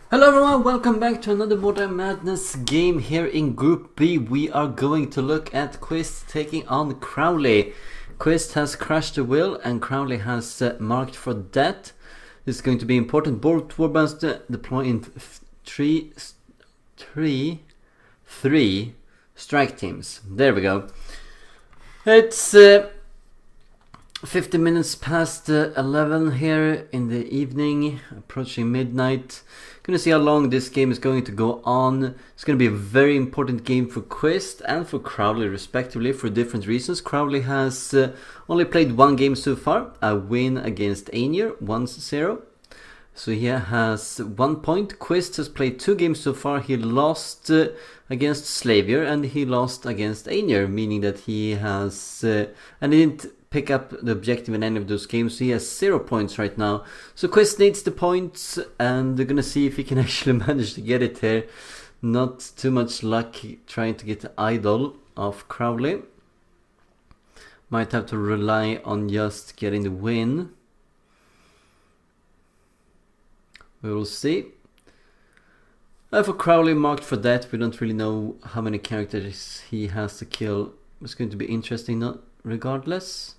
Hello everyone, welcome back to another Mordheim Madness game here in Group B. We are going to look at Quist taking on Crowley. Quist has crashed the wheel and Crowley has marked for death. This is going to be important. Both warbands deploy in three strike teams. There we go. It's 50 minutes past 11 here in the evening, approaching midnight. Gonna see how long this game is going to go on. It's gonna be a very important game for Quist and for Crowley respectively for different reasons. Crowley has only played one game so far, a win against Aenir, 1-0. So he has 1 point. Quist has played 2 games so far. He lost against Slavier and he lost against Aenir, meaning that he has and he didn't pick up the objective in any of those games, so he has 0 points right now. So Quist needs the points and they're gonna see if he can actually manage to get it here. Not too much luck trying to get the idol of Crowley. Might have to rely on just getting the win. We will see. For Crowley, marked for that. We don't really know how many characters he has to kill. It's going to be interesting, not regardless.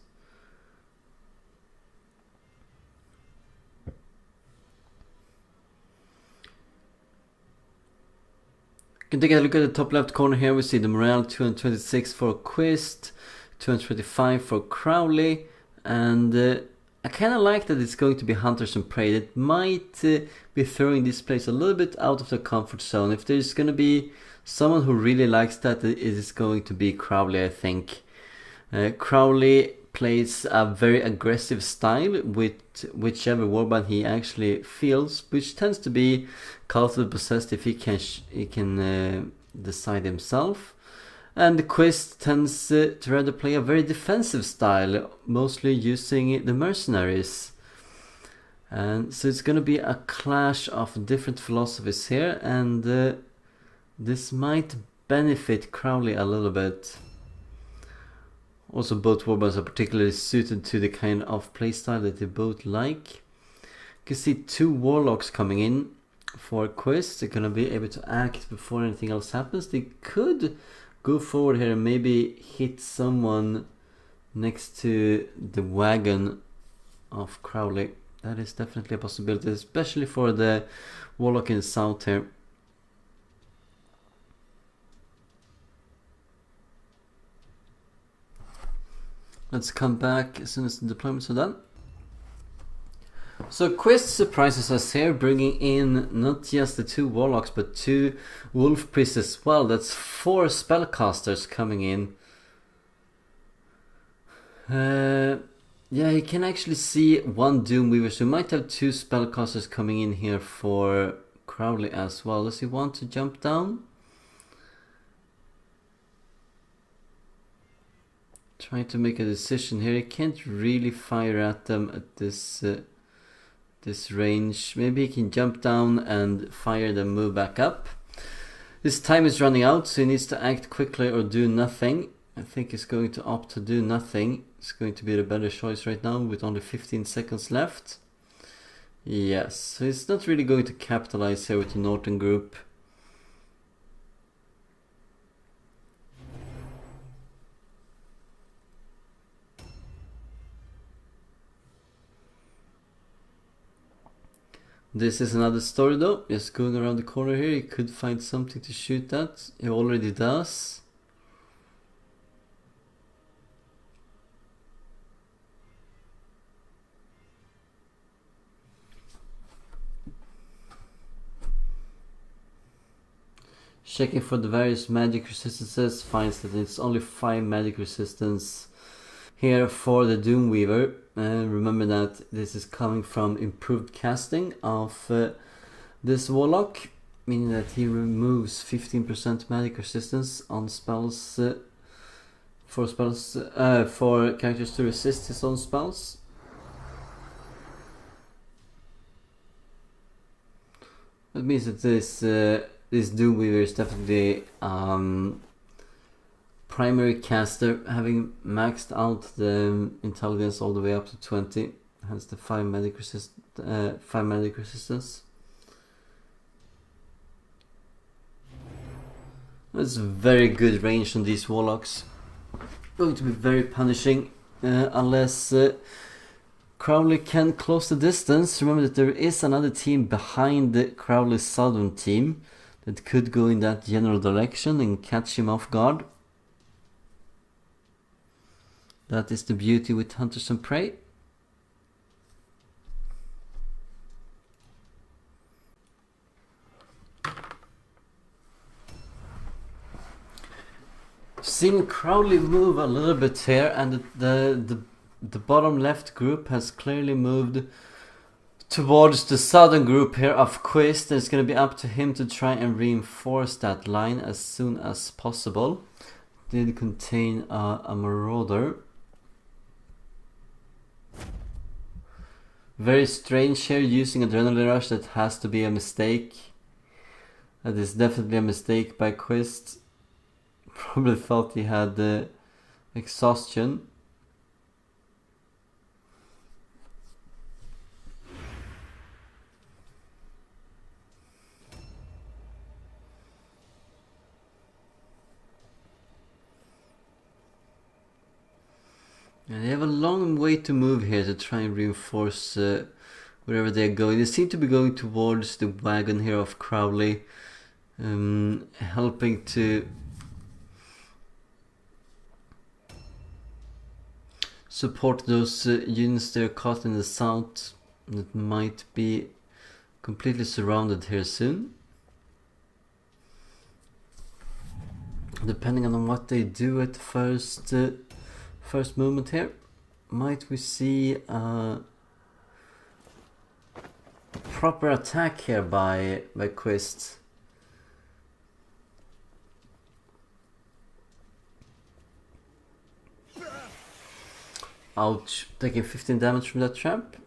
You can take a look at the top left corner here. We see the morale 226 for Quist, 225 for Crowley, and I kind of like that it's going to be Hunters and Prey. It might be throwing this place a little bit out of the comfort zone. If there's going to be someone who really likes that, it is going to be Crowley, I think. Crowley plays a very aggressive style with whichever warband he actually feels, which tends to be culted possessed if he can decide himself. And the Quist tends to rather play a very defensive style, mostly using the mercenaries. And so it's going to be a clash of different philosophies here, and this might benefit Crowley a little bit. Also, both warbands are particularly suited to the kind of playstyle that they both like. You can see 2 warlocks coming in for Quist. They're going to be able to act before anything else happens. They could go forward here and maybe hit someone next to the wagon of Crowley. That is definitely a possibility, especially for the warlock in the south here. Let's come back as soon as the deployments are done. So Quist surprises us here, bringing in not just the 2 warlocks but 2 wolf priests as well. That's 4 spellcasters coming in. Yeah, you can actually see 1 Doomweaver, so we might have 2 spellcasters coming in here for Crowley as well. Does he want to jump down? Trying to make a decision here. He can't really fire at them at this range. Maybe he can jump down and fire them, move back up. His time is running out, so he needs to act quickly or do nothing. I think he's going to opt to do nothing. It's going to be the better choice right now with only 15 seconds left. Yes, so he's not really going to capitalize here with the Northern group. This is another story though. Just going around the corner here, he could find something to shoot at. He already does. Checking for the various magic resistances, finds that it's only 5 magic resistance here for the Doomweaver. Remember that this is coming from improved casting of this warlock, meaning that he removes 15% magic resistance on spells for characters to resist his own spells. That means that this Doomweaver is definitely primary caster, having maxed out the intelligence all the way up to 20, has the 5 magic resistance. That's very good range on these warlocks. Going to be very punishing unless Crowley can close the distance. Remember that there is another team behind the Crowley's southern team that could go in that general direction and catch him off guard. That is the beauty with Hunters and Prey. Seen Crowley move a little bit here, and the bottom left group has clearly moved towards the southern group here of Quist. It's going to be up to him to try and reinforce that line as soon as possible. Did contain a marauder. Very strange here, using Adrenaline Rush. That has to be a mistake. That is definitely a mistake by Quist. Probably thought he had exhaustion. And they have a long way to move here to try and reinforce wherever they're going. They seem to be going towards the wagon here of Crowley, helping to support those units that are caught in the south that might be completely surrounded here soon. Depending on what they do at the first movement here, might we see a proper attack here by Quist? Ouch, taking 15 damage from that trap.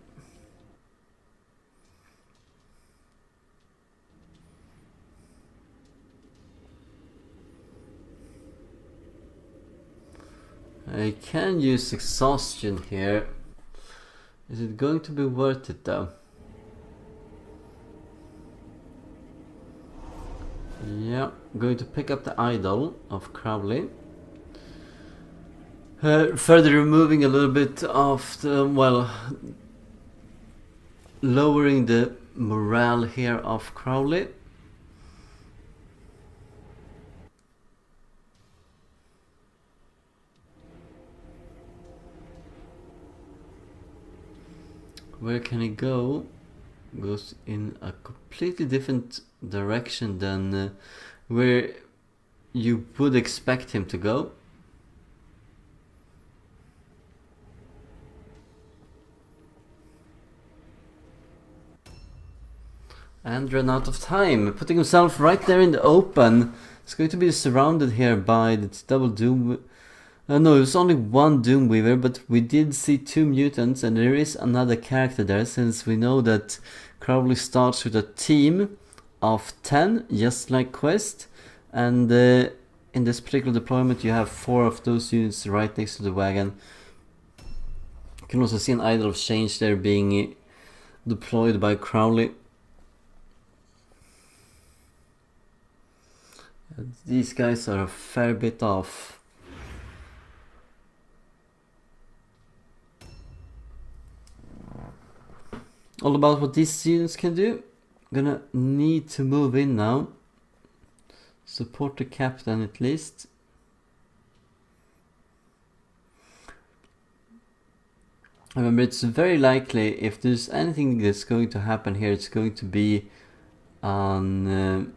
I can use exhaustion here. Is it going to be worth it though? Yeah, going to pick up the idol of Crowley. Further removing a little bit of the, well, lowering the morale here of Crowley. Where can he go? Goes in a completely different direction than where you would expect him to go. And ran out of time, putting himself right there in the open. He's going to be surrounded here by the double Doom. No, it was only one Doomweaver, but we did see two mutants, and there is another character there, since we know that Crowley starts with a team of 10, just like Quist, and in this particular deployment you have 4 of those units right next to the wagon. You can also see an Idol of Change there being deployed by Crowley. These guys are a fair bit off. All about what these units can do. Gonna need to move in now. Support the captain at least. Remember, it's very likely, if there's anything that's going to happen here, it's going to be on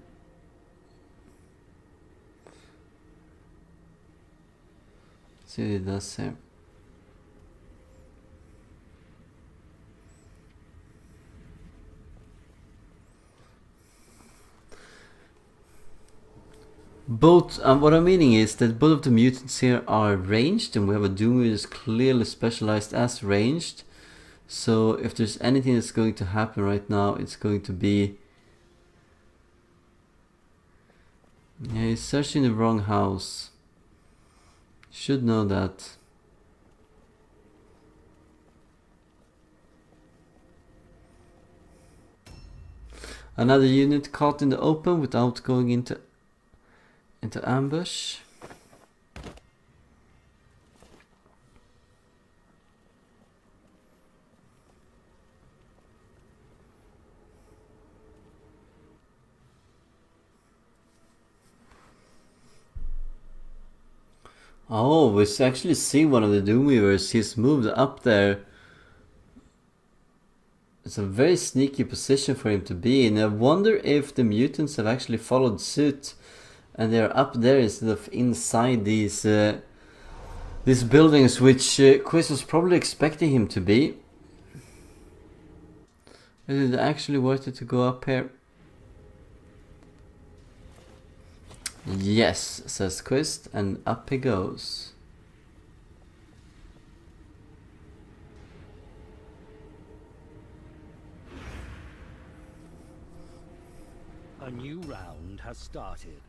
let's see what it does here. Both, what I'm meaning is that both of the mutants here are ranged, and we have a Doom that is clearly specialized as ranged. So if there's anything that's going to happen right now, it's going to be... Yeah, he's searching the wrong house. Should know that. Another unit caught in the open without going into into ambush. Oh, we actually see one of the Doomweavers. He's moved up there. It's a very sneaky position for him to be in. I wonder if the mutants have actually followed suit and they're up there instead of inside these buildings, which Quist was probably expecting him to be. Is it actually worth it to go up here? Yes, says Quist, and up he goes. A new round has started.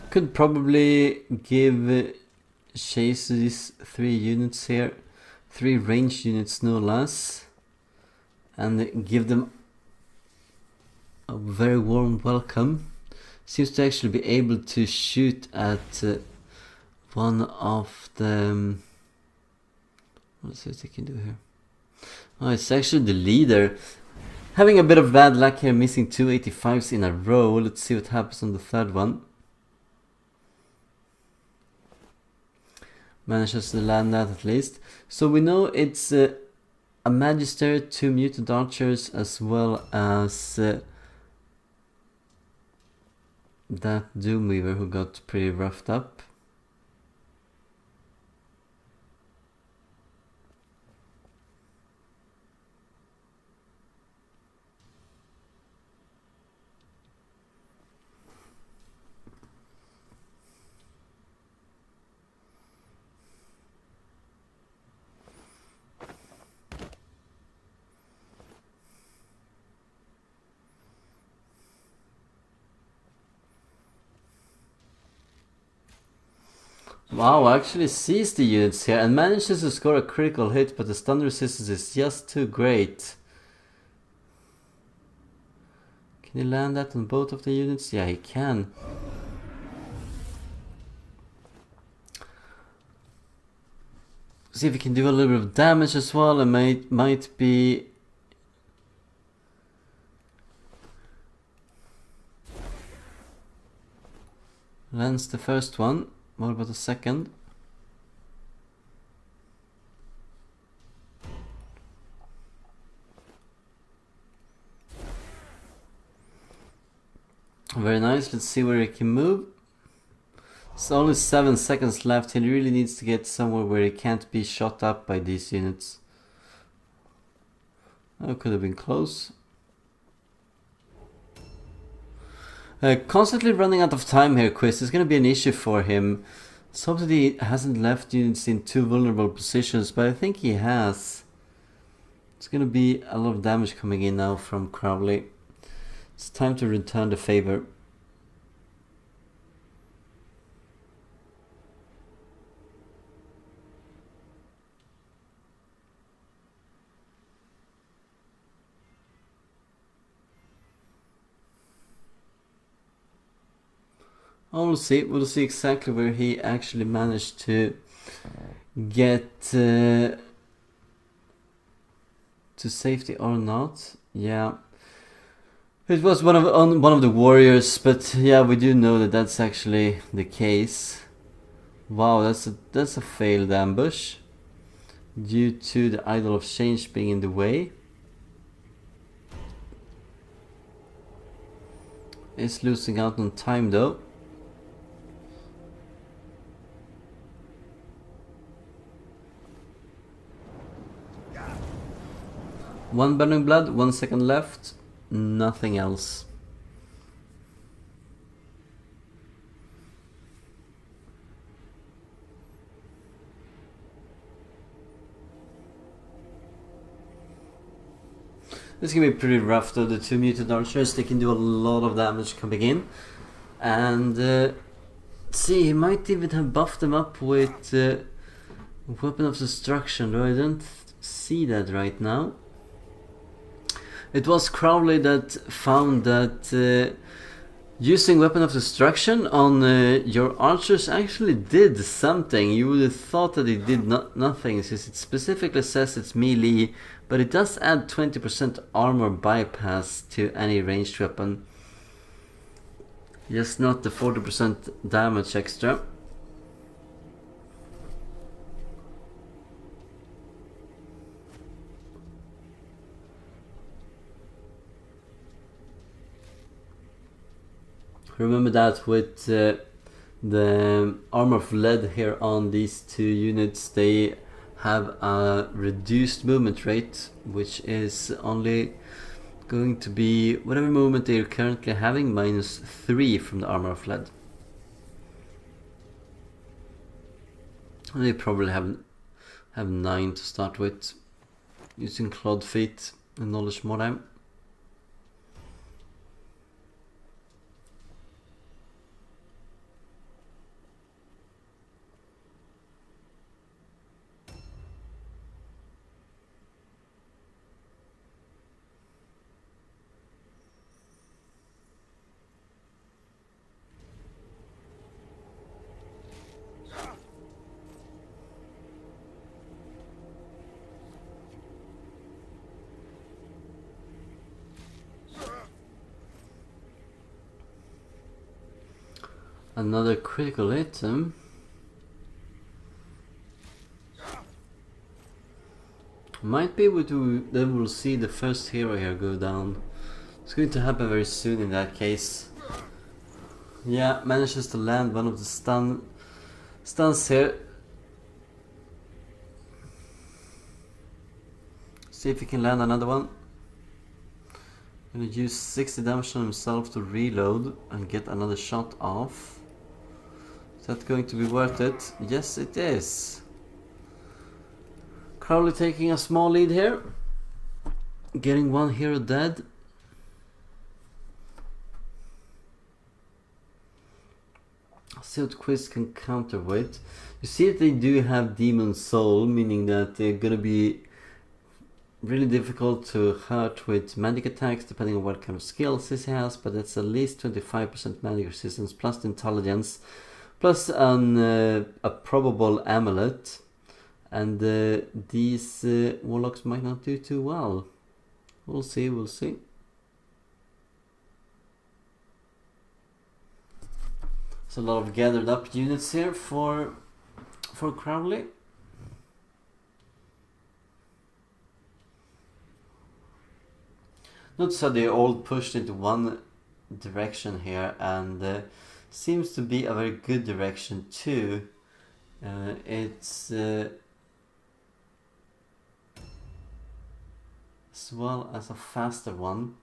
Could probably give chase these 3 units here, 3 range units no less, and give them a very warm welcome. Seems to actually be able to shoot at one of the... Let's see what they can do here. Oh, it's actually the leader. Having a bit of bad luck here, missing 2 85s in a row. Let's see what happens on the third one. Manages to land that at least. So we know it's a Magister, 2 mutant archers, as well as that Doomweaver who got pretty roughed up. Wow, actually sees the units here and manages to score a critical hit, but the stun resistance is just too great. Can he land that on both of the units? Yeah, he can. See if he can do a little bit of damage as well, and might be... Lands the first one. What about the second? Very nice, let's see where he can move. It's only 7 seconds left. He really needs to get somewhere where he can't be shot up by these units. Oh, could have been close. Constantly running out of time here, Quist. It's going to be an issue for him. Let's hope that he hasn't left units in too vulnerable positions, but I think he has. It's going to be a lot of damage coming in now from Crowley. It's time to return the favor. Oh, we'll see exactly where he actually managed to get to safety or not. Yeah, it was one of the warriors, but yeah, we do know that that's actually the case. Wow, that's a failed ambush due to the Idol of Change being in the way. Is losing out on time though. One burning blood, 1 second left, nothing else. This can be pretty rough though. The two mutant archers, they can do a lot of damage coming in. And see, he might even have buffed them up with Weapon of Destruction, though I don't see that right now. It was Crowley that found that using Weapon of Destruction on your archers actually did something. You would have thought that it did nothing, since it specifically says it's melee, but it does add 20% armor bypass to any ranged weapon. Just not the 40% damage extra. Remember that with the armor of lead here on these two units, they have a reduced movement rate, which is only going to be whatever movement they're currently having minus 3 from the armor of lead. And they probably have 9 to start with, using Clawed Feet and Knowledge Mordheim. Another critical item. Might be then we'll see the first hero here go down. It's going to happen very soon in that case. Yeah, manages to land one of the stuns here. See if he can land another one. Gonna use 60 damage on himself to reload and get another shot off. Is that going to be worth it? Yes, it is. Crowley taking a small lead here. Getting one hero dead. See what Quist can counter with. You see that they do have Demon Soul, meaning that they're gonna be really difficult to hurt with magic attacks depending on what kind of skills this has, but it's at least 25% magic resistance plus the intelligence plus a probable amulet, and these warlocks might not do too well. We'll see. There's a lot of gathered up units here for Crowley. Notice how they all pushed into one direction here, and seems to be a very good direction too. It's as well as a faster one.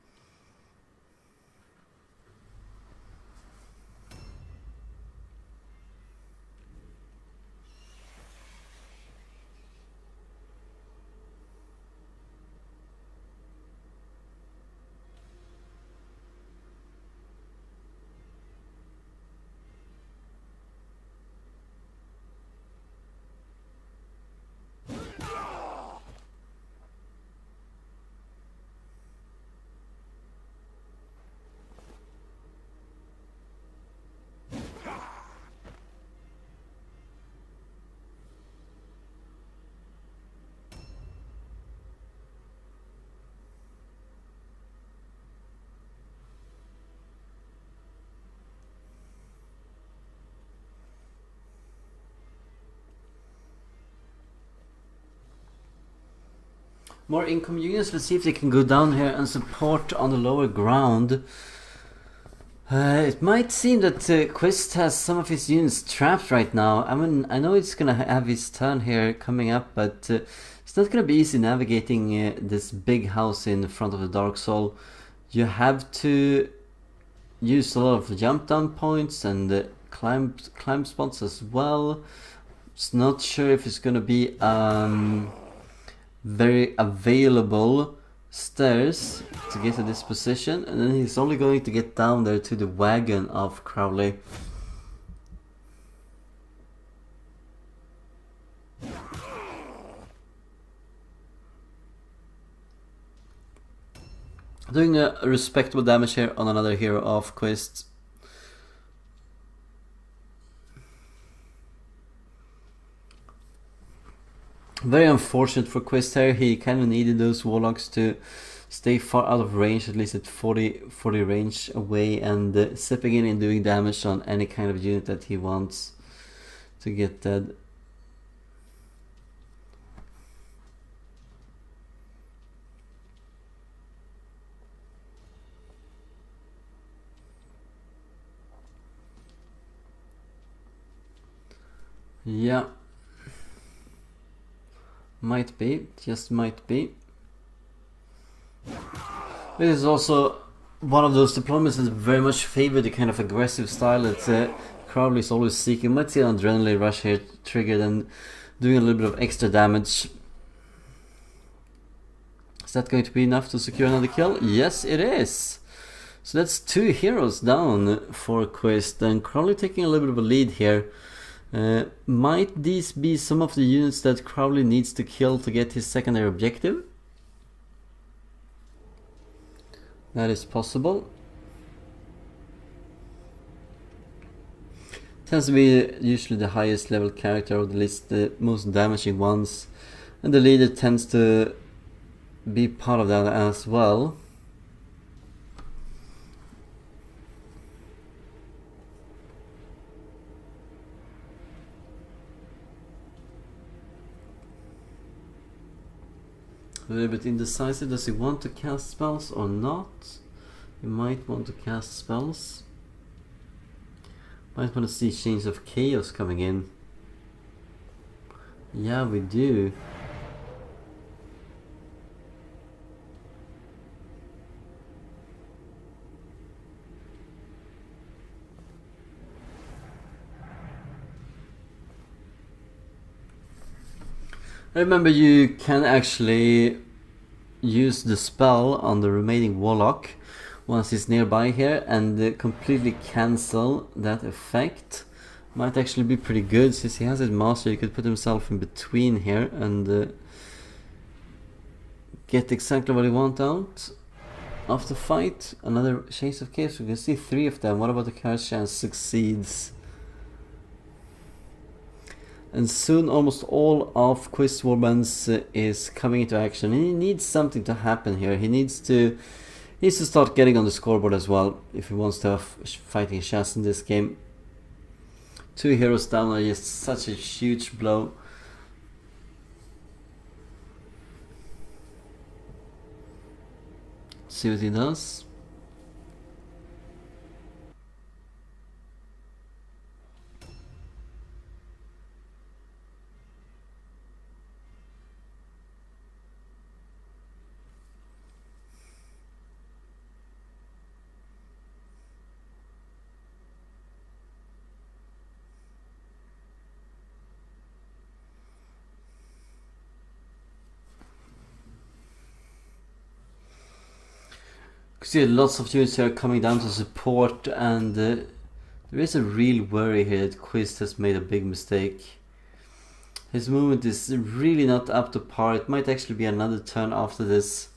More income units. Let's see if they can go down here and support on the lower ground. It might seem that Quist has some of his units trapped right now. I mean, I know it's gonna have his turn here coming up, but it's not gonna be easy navigating this big house in front of the Dark Soul. You have to use a lot of jump down points and climb spots as well. Just not sure if it's gonna be very available stairs to get to this position, and then he's only going to get down there to the wagon of Crowley. Doing a respectable damage here on another hero of Quist. Very unfortunate for Quist here. He kind of needed those warlocks to stay far out of range, at least at 40 range away, and stepping in and doing damage on any kind of unit that he wants to get dead. Yeah. Might be, just might be. This is also one of those deployments that very much favor the kind of aggressive style that Crowley is always seeking. Might see an adrenaline rush here triggered and doing a little bit of extra damage. Is that going to be enough to secure another kill? Yes, it is. So that's 2 heroes down for Quist, and Crowley taking a little bit of a lead here. Might these be some of the units that Crowley needs to kill to get his secondary objective? That is possible. Tends to be usually the highest level character, or at least the most damaging ones, and the leader tends to be part of that as well. A little bit indecisive. Does he want to cast spells or not? He might want to cast spells. Might want to see Chains of Chaos coming in. Yeah, we do. Remember, you can actually use the spell on the remaining warlock once he's nearby here and completely cancel that effect. Might actually be pretty good since he has it mastered. He could put himself in between here and get exactly what he wants out of the fight. Another Chains of Chaos. We can see 3 of them. What about the Karond chance succeeds? And soon almost all of Quist's warbands is coming into action. And he needs something to happen here. He needs to start getting on the scoreboard as well if he wants to have fighting chance in this game. 2 heroes down are just such a huge blow. See what he does. See lots of units here coming down to support, and there is a real worry here that Quist has made a big mistake. His movement is really not up to par. It might actually be another turn after this.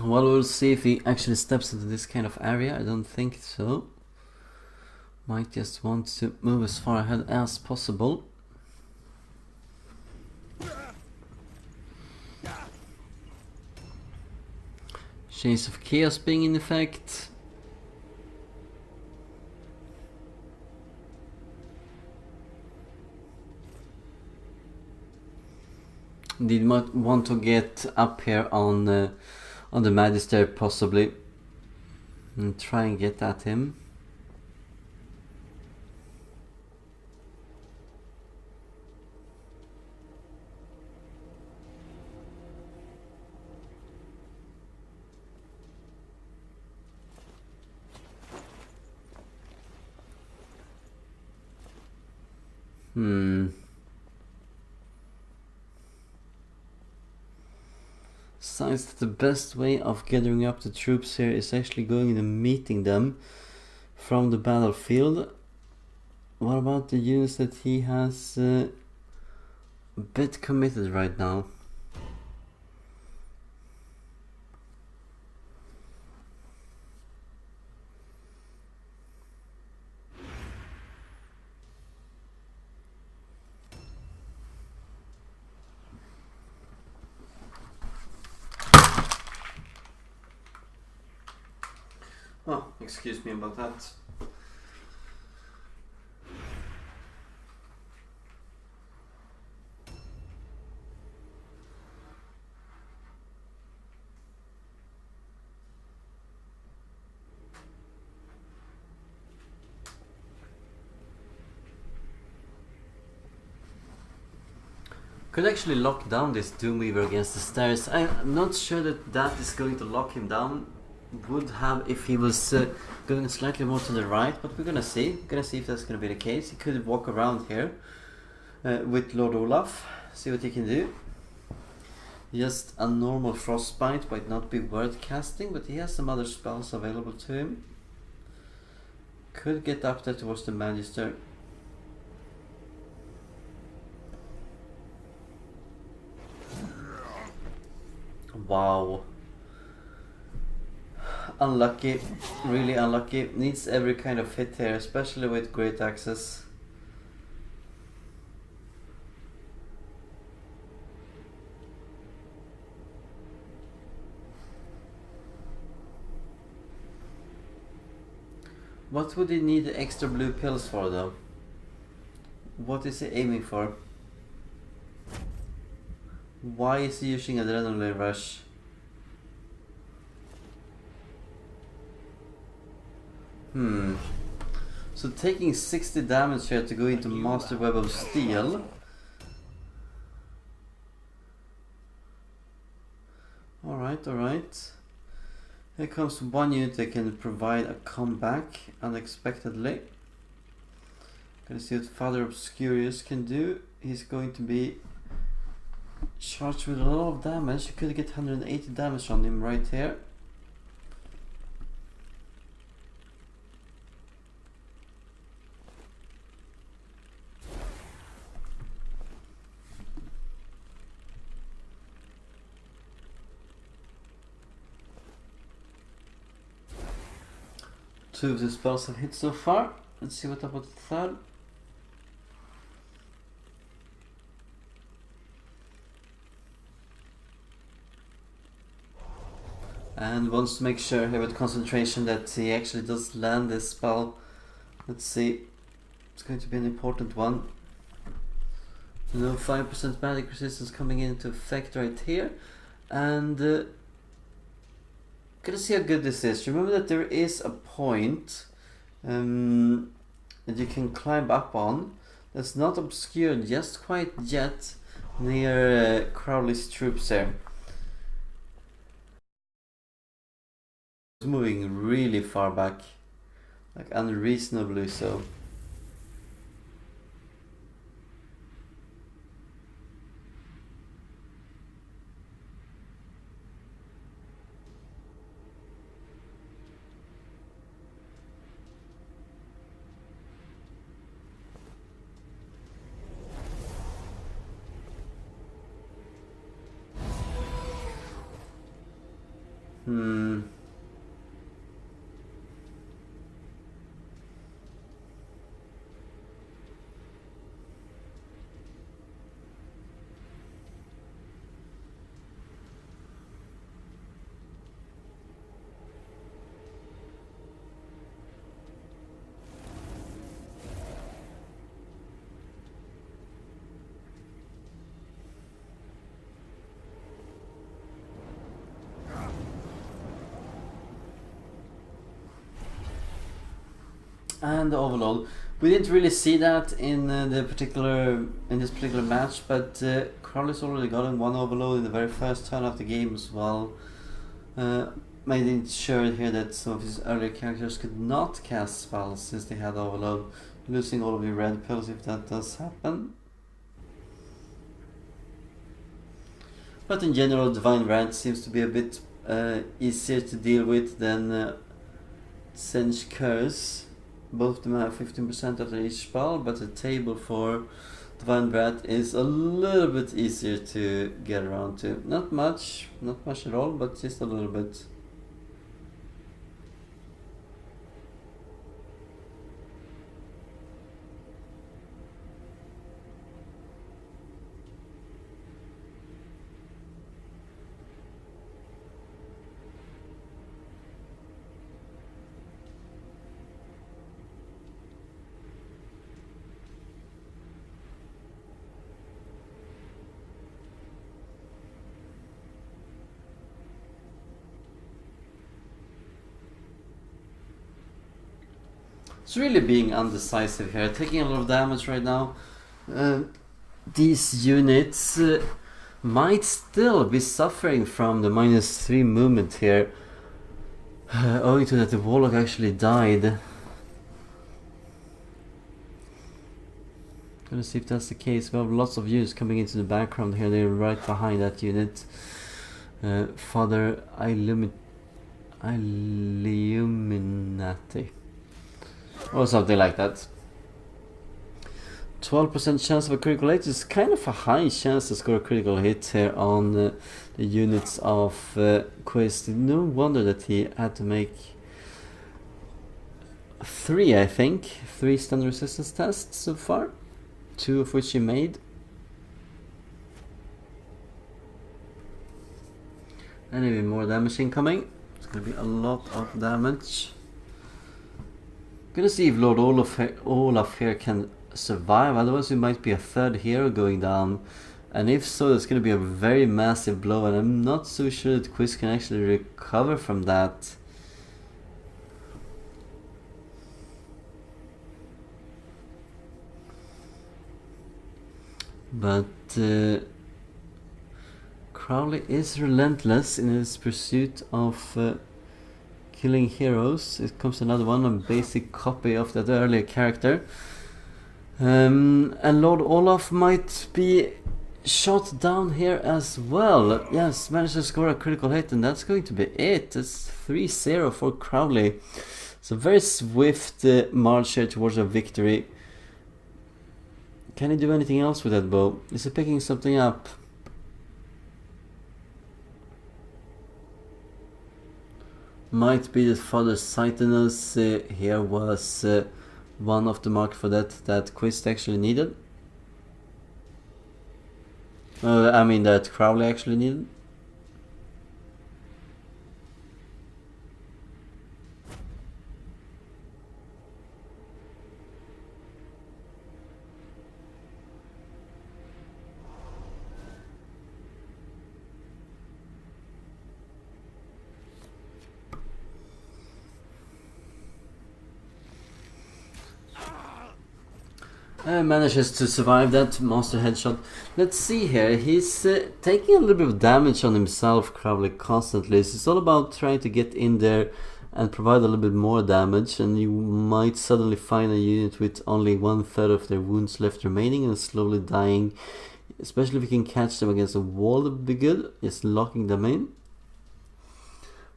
Well, we'll see if he actually steps into this kind of area. I don't think so. Might just want to move as far ahead as possible. Chains of Chaos being in effect. Did not want to get up here on the Magister possibly and try and get at him. Sounds that the best way of gathering up the troops here is actually going and meeting them from the battlefield. What about the units that he has a bit committed right now? Oh, excuse me about that. Could actually lock down this Doomweaver against the stairs. I'm not sure that that is going to lock him down. Would have if he was going slightly more to the right, but we're gonna see. Gonna see if that's gonna be the case. He could walk around here with Lord Olaf, see what he can do. Just a normal frostbite might not be worth casting, but he has some other spells available to him. Could get up there towards the Magister. Wow. Unlucky, really unlucky. Needs every kind of hit here, especially with great axes. What would he need the extra blue pills for though? What is he aiming for? Why is he using Adrenaline Rush? So taking 60 damage here to go into Master Web of Steel. Alright. Here comes one unit that can provide a comeback unexpectedly. Gonna see what Father Obscurious can do. He's going to be charged with a lot of damage. You could get 180 damage on him right here. Two of the spells have hit so far. Let's see what about the third. And wants to make sure here with concentration that he actually does land this spell. Let's see. It's going to be an important one. You know, 5% magic resistance coming into effect right here. And gonna see how good this is. Remember that there is a point that you can climb up on that's not obscured just quite yet near Crowley's troops there. It's moving really far back, like unreasonably so. And the overload. We didn't really see that in this particular match, but Crowley's already gotten one overload in the very first turn of the game as well. Made it sure here that some of his earlier characters could not cast spells since they had overload. losing all of your red pills if that does happen. But in general, Divine Rant seems to be a bit easier to deal with than Sench Curse. Both of them have 15% after each spell, but the table for Divine Wrath is a little bit easier to get around to. Not much at all, but just a little bit. It's really being undecisive here, taking a lot of damage right now. These units might still be suffering from the -3 movement here, owing to that the Warlock actually died. Gonna see if that's the case. We have lots of units coming into the background here. They're right behind that unit. Father Illuminati. Or something like that. 12% chance of a critical hit is kind of a high chance to score a critical hit here on the units of Quist. No wonder that he had to make 3, I think. 3 stun resistance tests so far. 2 of which he made. And even more damage incoming. It's gonna be a lot of damage. Gonna see if Lord Olaf here can survive, otherwise it might be a third hero going down, and if so, it's gonna be a very massive blow, and I'm not so sure that Quist can actually recover from that. But Crowley is relentless in his pursuit of killing heroes. It comes another one, a basic copy of that earlier character. And Lord Olaf might be shot down here as well. Yes, managed to score a critical hit, and that's going to be it. It's 3-0 for Crowley. So very swift march here towards a victory. Can he do anything else with that bow? Is he picking something up? Might be that Father Sightinus here was one of the mark for that Quist actually needed. I mean that Crowley actually needed. Manages to survive that monster headshot. Let's see here, he's taking a little bit of damage on himself, Crowley, constantly. So it's all about trying to get in there and provide a little bit more damage, and you might suddenly find a unit with only 1/3 of their wounds left remaining and slowly dying. Especially if you can catch them against a wall, that would be good, just locking them in.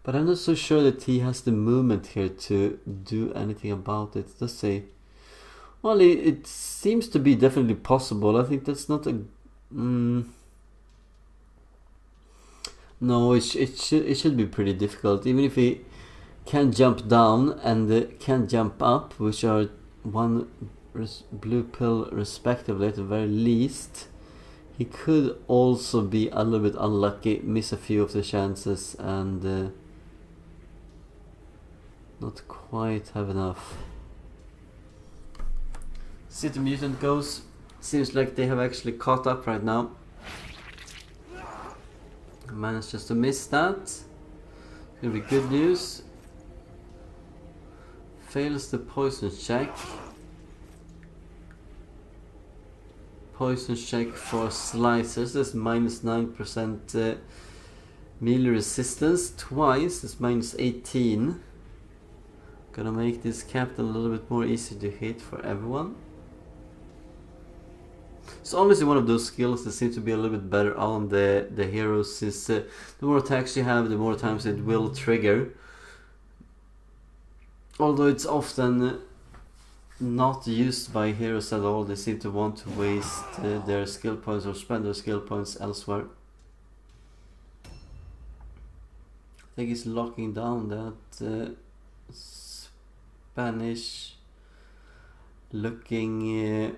But I'm not so sure that he has the movement here to do anything about it, does he? Well, it seems to be definitely possible. I think that's not a... No, it should be pretty difficult. Even if he can jump down and can jump up, which are 1 blue pill respectively at the very least, he could also be a little bit unlucky, miss a few of the chances, and not quite have enough. See the mutant goes. Seems like they have actually caught up right now. Managed just to miss that. Gonna be good news. Fails the poison check. Poison check for slicers. That's -9% melee resistance. Twice. That's -18. Gonna make this captain a little bit more easy to hit for everyone. It's honestly one of those skills that seems to be a little bit better on the heroes, since the more attacks you have, the more times it will trigger. Although it's often not used by heroes at all, they seem to want to waste their skill points or spend their skill points elsewhere. I think he's locking down that Spanish looking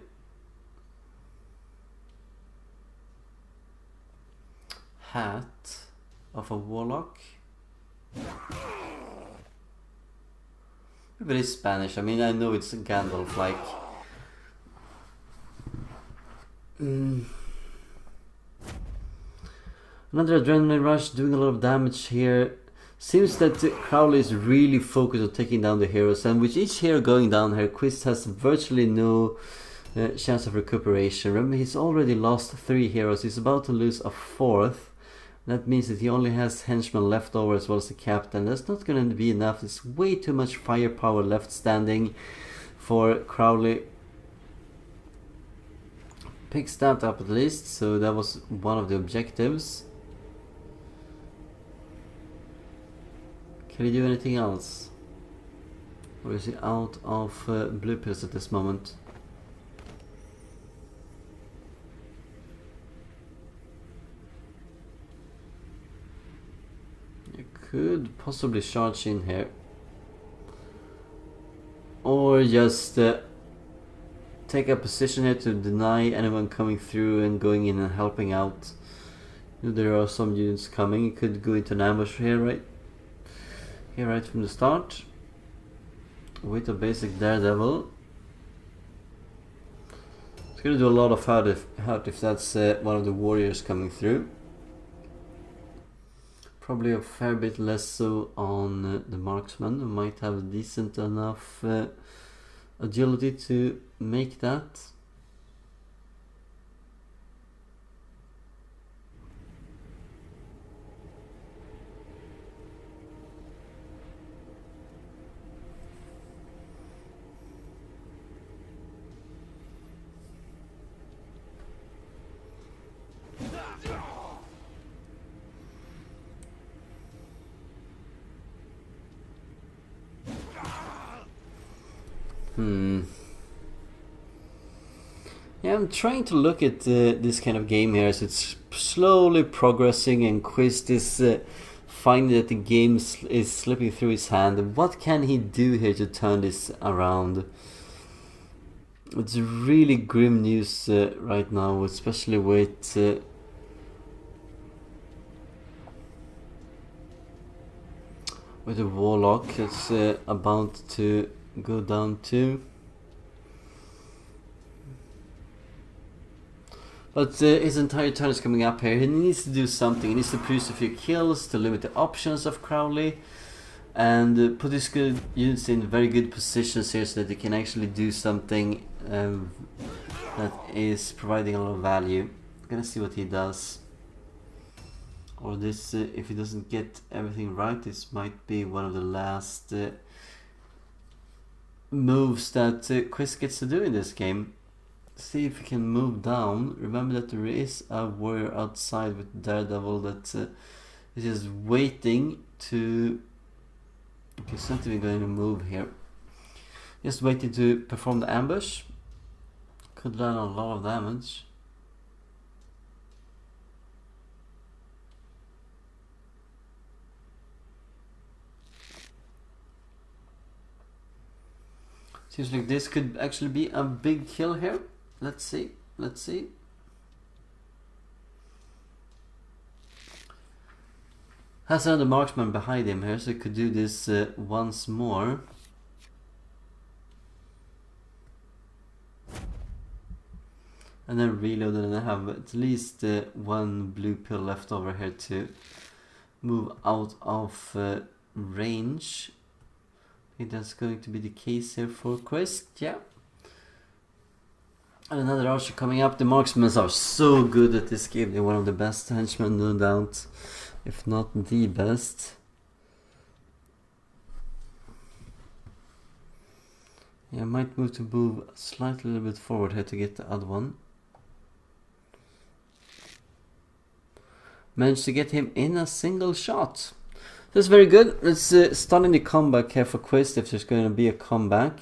hat of a warlock. Maybe it's Spanish. I mean, I know it's Gandalf like. Another adrenaline rush doing a lot of damage here. Seems that Crowley is really focused on taking down the heroes, and with each hero going down here, Quist has virtually no chance of recuperation. Remember, he's already lost 3 heroes. He's about to lose a 4th. That means that he only has henchmen left over as well as the captain. That's not going to be enough. There's way too much firepower left standing for Crowley. Picks that up at least, so that was one of the objectives. Can he do anything else? Or is he out of blue pills at this moment? You could possibly charge in here. Or just take a position here to deny anyone coming through and going in and helping out. You know, there are some units coming. You could go into an ambush here, right? Here right from the start. With a basic daredevil. It's gonna do a lot of hurt if that's one of the warriors coming through. Probably a fair bit less so on the marksman, who might have decent enough agility to make that. Yeah, I'm trying to look at this kind of game here as it's slowly progressing, and Quist is finding that the game is slipping through his hand. What can he do here to turn this around? It's really grim news right now, especially with the warlock that's about to go down too. But his entire turn is coming up here. He needs to do something. He needs to produce a few kills to limit the options of Crowley, and put his good units in very good positions here so that they can actually do something that is providing a lot of value. I'm gonna see what he does. Or this, if he doesn't get everything right, this might be one of the last moves that Quist gets to do in this game. See if he can move down. Remember that there is a warrior outside with Daredevil that is just waiting to... Okay, he's not even going to move here. Just waiting to perform the ambush. Could land a lot of damage. Seems like this could actually be a big kill here. Let's see. Let's see. Has another marksman behind him here, so he could do this once more. And then reload, and I have at least one blue pill left over here to move out of range. I think that's going to be the case here for Quist, yeah. And another archer coming up. The marksmen are so good at this game. They're one of the best henchmen, no doubt, if not the best. Yeah, I might move slightly a little bit forward here to get the other one. Managed to get him in a single shot. That's very good. Let's start in the comeback here for Quist if there's going to be a comeback.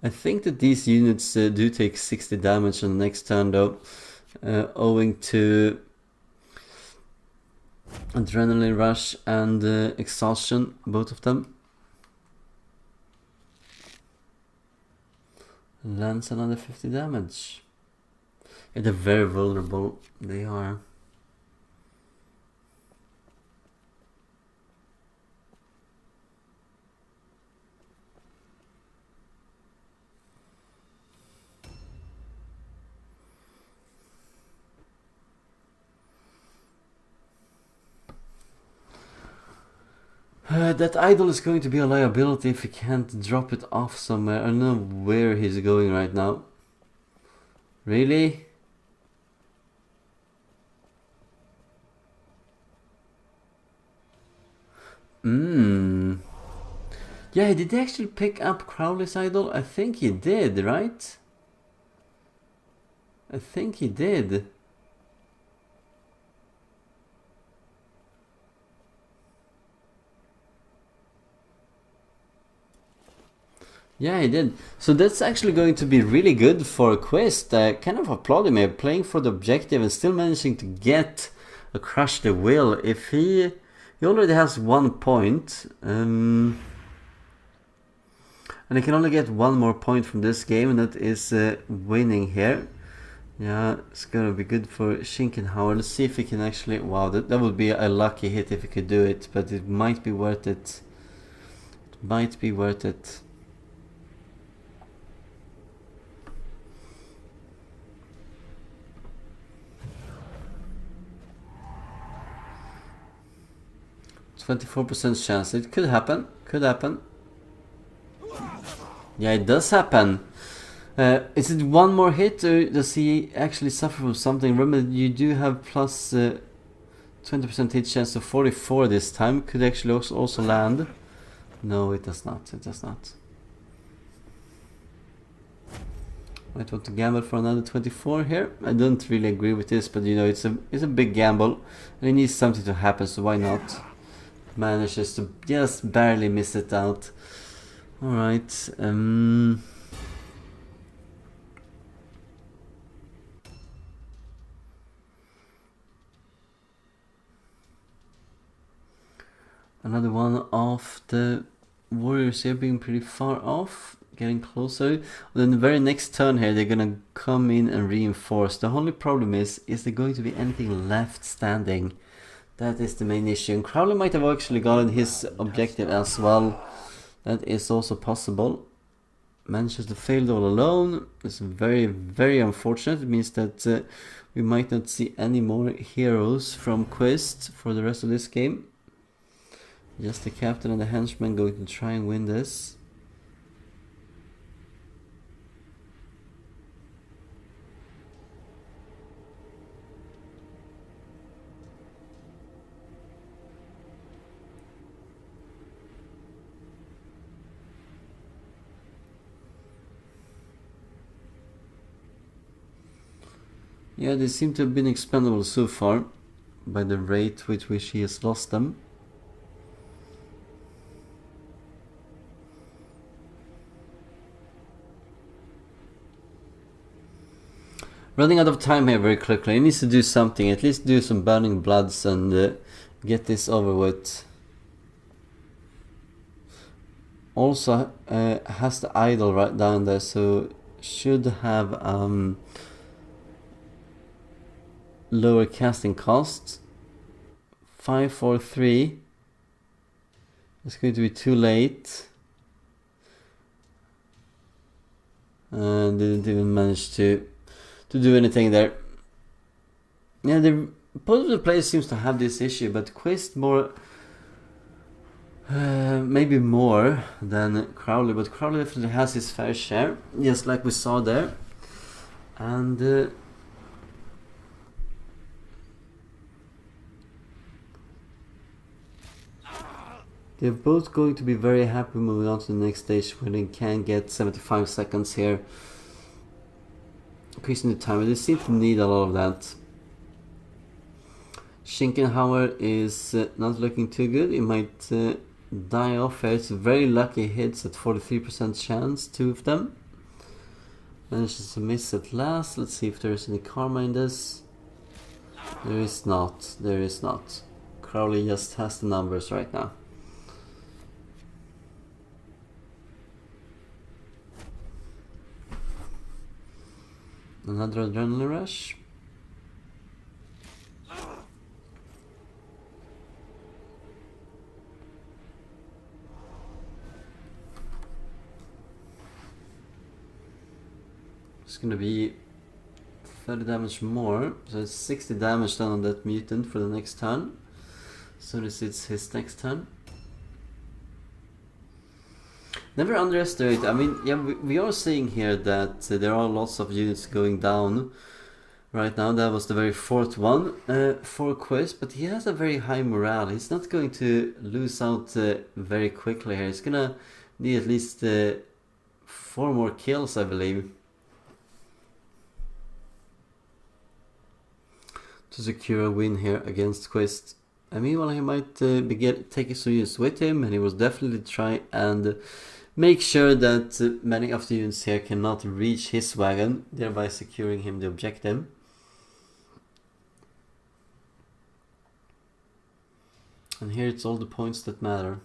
I think that these units do take 60 damage on the next turn though, owing to adrenaline rush and exhaustion, both of them. Lands another 50 damage. Yeah, they're very vulnerable, they are. That idol is going to be a liability if he can't drop it off somewhere. I don't know where he's going right now. Really? Yeah, did he actually pick up Crowley's idol? I think he did, right? I think he did. Yeah, he did. So that's actually going to be really good for Quist. Kind of applaud him here, playing for the objective and still managing to get a Crush the Will. If he already has 1 point, and he can only get 1 more point from this game, and that is winning here. Yeah, it's gonna be good for Schinkenhauer. Let's see if he can actually. Wow, that would be a lucky hit if he could do it, but it might be worth it. It might be worth it. %24% chance. It could happen. Could happen. Yeah, it does happen. Is it 1 more hit, or does he actually suffer from something? Remember, you do have plus 20% hit chance of 44 this time. Could actually also land. No, it does not. It does not. Might want to gamble for another 24 here. I don't really agree with this, but you know, it's a big gamble, and it needs something to happen, so why not? Manages to just barely miss it out. Alright, another one of the warriors here being pretty far off, getting closer. Then the very next turn here, they're gonna come in and reinforce. The only problem is there going to be anything left standing? That is the main issue. And Crowley might have actually gotten his objective as well. That is also possible. Manages to fail all alone. It's very, very unfortunate. It means that we might not see any more heroes from Quist for the rest of this game. Just the captain and the henchman going to try and win this. Yeah, they seem to have been expendable so far by the rate with which he has lost them. Running out of time here very quickly. He needs to do something, at least do some burning bloods and get this over with. Also has the idol right down there, so should have lower casting cost. 5, 4, 3. It's going to be too late. And didn't even manage to do anything there. Yeah, both of the players seems to have this issue, but Quist more, maybe more than Crowley, but Crowley definitely has his fair share, just like we saw there. And They're both going to be very happy moving on to the next stage when they can get 75 seconds here. Increasing the timer, they seem to need a lot of that. Schinkenhauer is not looking too good. He might die off here. It's very lucky hits at 43% chance, two of them. Manages to miss at last. Let's see if there's any karma in this. There is not. There is not. Crowley just has the numbers right now. Another adrenaline rush. It's gonna be 30 damage more, so it's 60 damage done on that mutant for the next turn. As soon as it's his next turn. Never underestimate, I mean, yeah, we are seeing here that there are lots of units going down right now. That was the very fourth one for Quist, but he has a very high morale. He's not going to lose out very quickly here. He's gonna need at least 4 more kills, I believe, to secure a win here against Quist. And meanwhile, he might taking some units with him, and he will definitely try and make sure that many of the units here cannot reach his wagon, thereby securing him the objective. And here it's all the points that matter.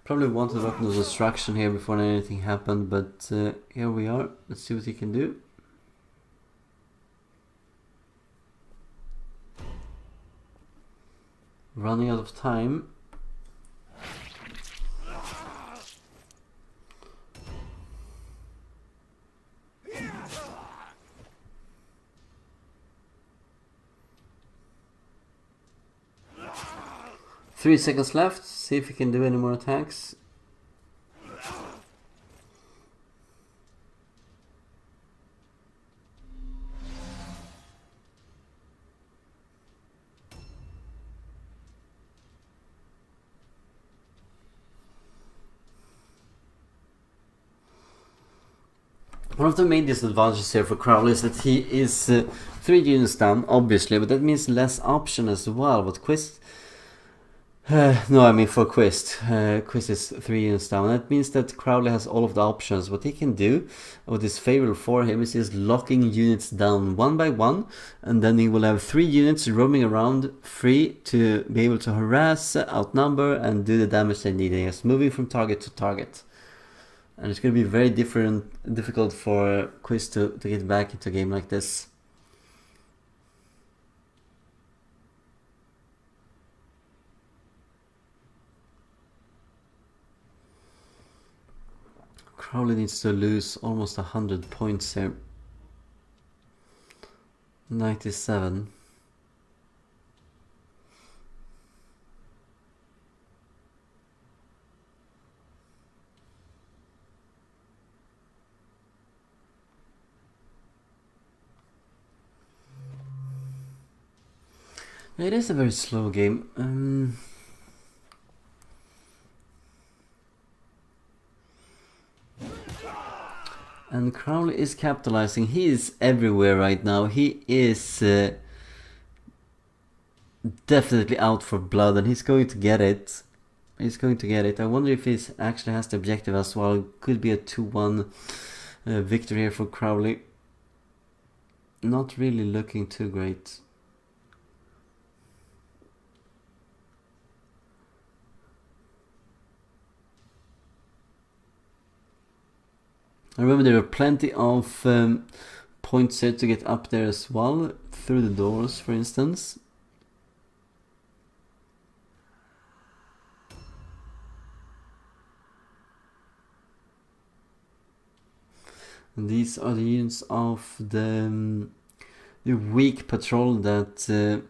Probably wanted weapon of destruction here before anything happened, but here we are. Let's see what he can do. Running out of time. Three seconds left. See if he can do any more attacks. One of the main disadvantages here for Crowley is that he is 3 units down, obviously, but that means less option as well. But Quist, no, I mean for Quist, Quist is 3 units down. That means that Crowley has all of the options. What he can do, what is favorable for him, is just locking units down one by one, and then he will have 3 units roaming around free to be able to harass, outnumber, and do the damage they need. Just moving from target to target. And it's going to be very difficult for Quist to get back into a game like this. Crowley needs to lose almost 100 points here. 97. It is a very slow game. And Crowley is capitalizing. He is everywhere right now. He is definitely out for blood, and he's going to get it. He's going to get it. I wonder if he actually has the objective as well. Could be a 2-1 victory here for Crowley. Not really looking too great. I remember there were plenty of points here to get up there as well, through the doors, for instance. And these are the units of the weak patrol that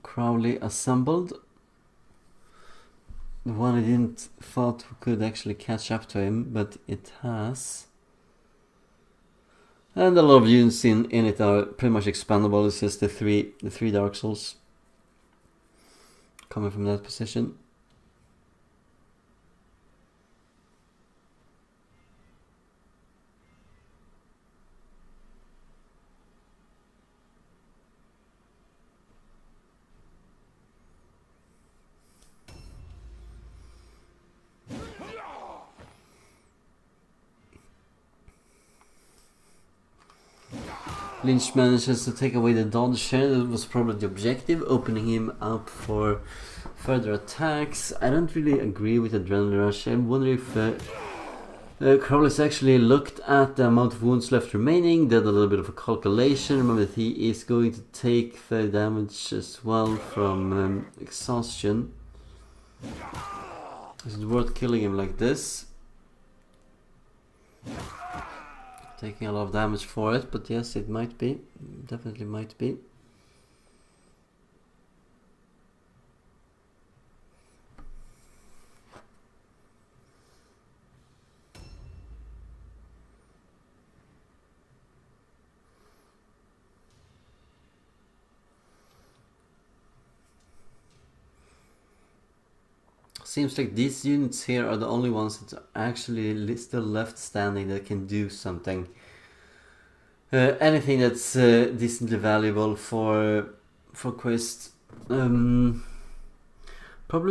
Crowley assembled. The one I didn't thought could actually catch up to him, but it has. And a lot of units in it are pretty much expandable. It's just the three Dark Souls coming from that position. Lynch manages to take away the dodge here. That was probably the objective, opening him up for further attacks. I don't really agree with Adrenaline Rush. I wonder if Crowley's actually looked at the amount of wounds left remaining, did a little bit of a calculation. Remember that he is going to take 30 damage as well from exhaustion. Is it worth killing him like this? Taking a lot of damage for it, but yes, it might be. Definitely might be. Seems like these units here are the only ones that are actually still left standing that can do something. Anything that's decently valuable for Quist. Problem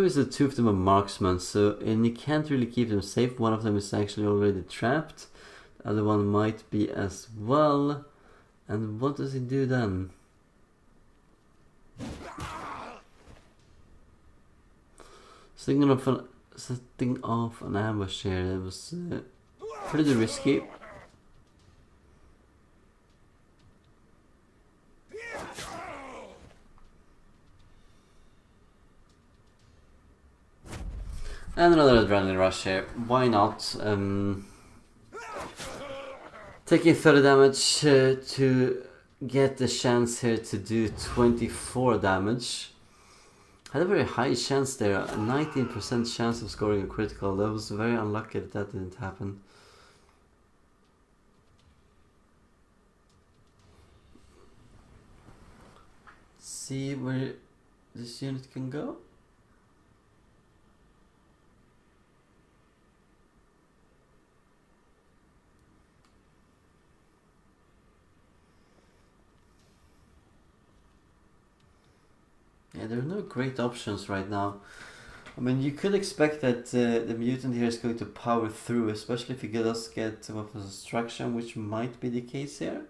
is that two of them are marksmen, and you can't really keep them safe. One of them is actually already trapped. The other one might be as well. And what does he do then? Setting off an ambush here, that was pretty risky. And another Adrenaline Rush here, why not? Taking 30 damage to get the chance here to do 24 damage. Had a very high chance there, a 19% chance of scoring a critical. That was very unlucky that didn't happen. Let's see where this unit can go. Yeah, there are no great options right now. I mean, you could expect that the mutant here is going to power through, especially if he does get weapons destruction, which might be the case here.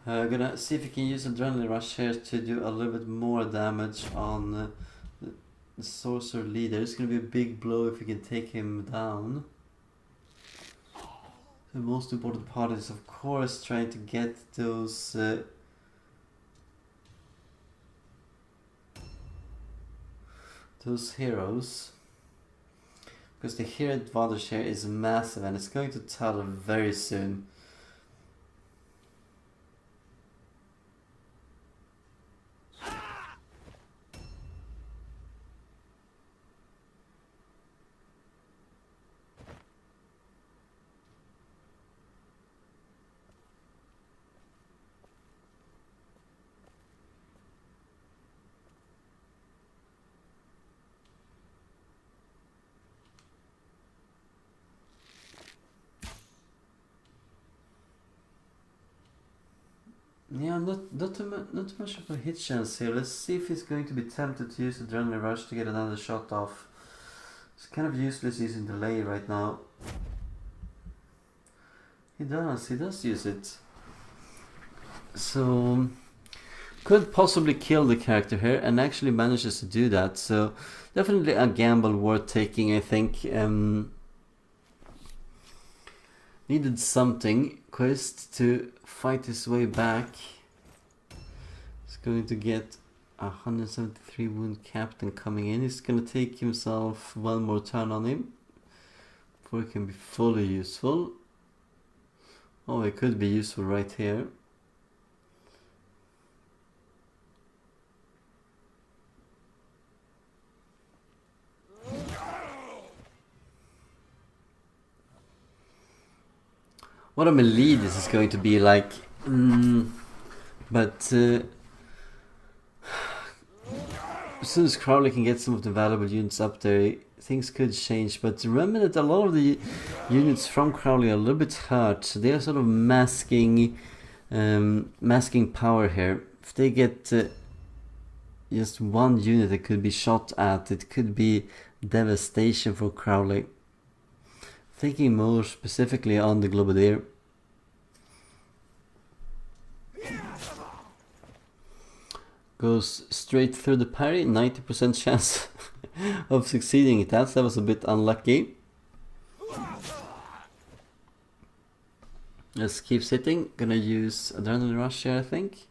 Gonna see if we can use Adrenaline Rush here to do a little bit more damage on the Sorcerer Leader. It's gonna be a big blow if we can take him down. The most important part is, of course, trying to get those heroes. Because the hero advantage here is massive and it's going to tell very soon. Yeah, not too much of a hit chance here. Let's see if he's going to be tempted to use Adrenaline Rush to get another shot off. It's kind of useless using delay right now. He does use it. So could possibly kill the character here and actually manages to do that. So definitely a gamble worth taking, I think. Needed something. Quist to fight his way back. He's going to get 173 wound captain coming in. He's gonna take himself one more turn on him before he can be fully useful. Oh, it could be useful right here. What a melee this is going to be like. But as soon as Crowley can get some of the valuable units up there, things could change. But remember that a lot of the units from Crowley are a little bit hurt. So they are sort of masking power here. If they get just one unit that could be shot at, it could be devastation for Crowley. Thinking more specifically on the Globadier. Goes straight through the parry, 90% chance of succeeding it. That was a bit unlucky. Just keeps hitting. Gonna use Adrenaline Rush here, I think.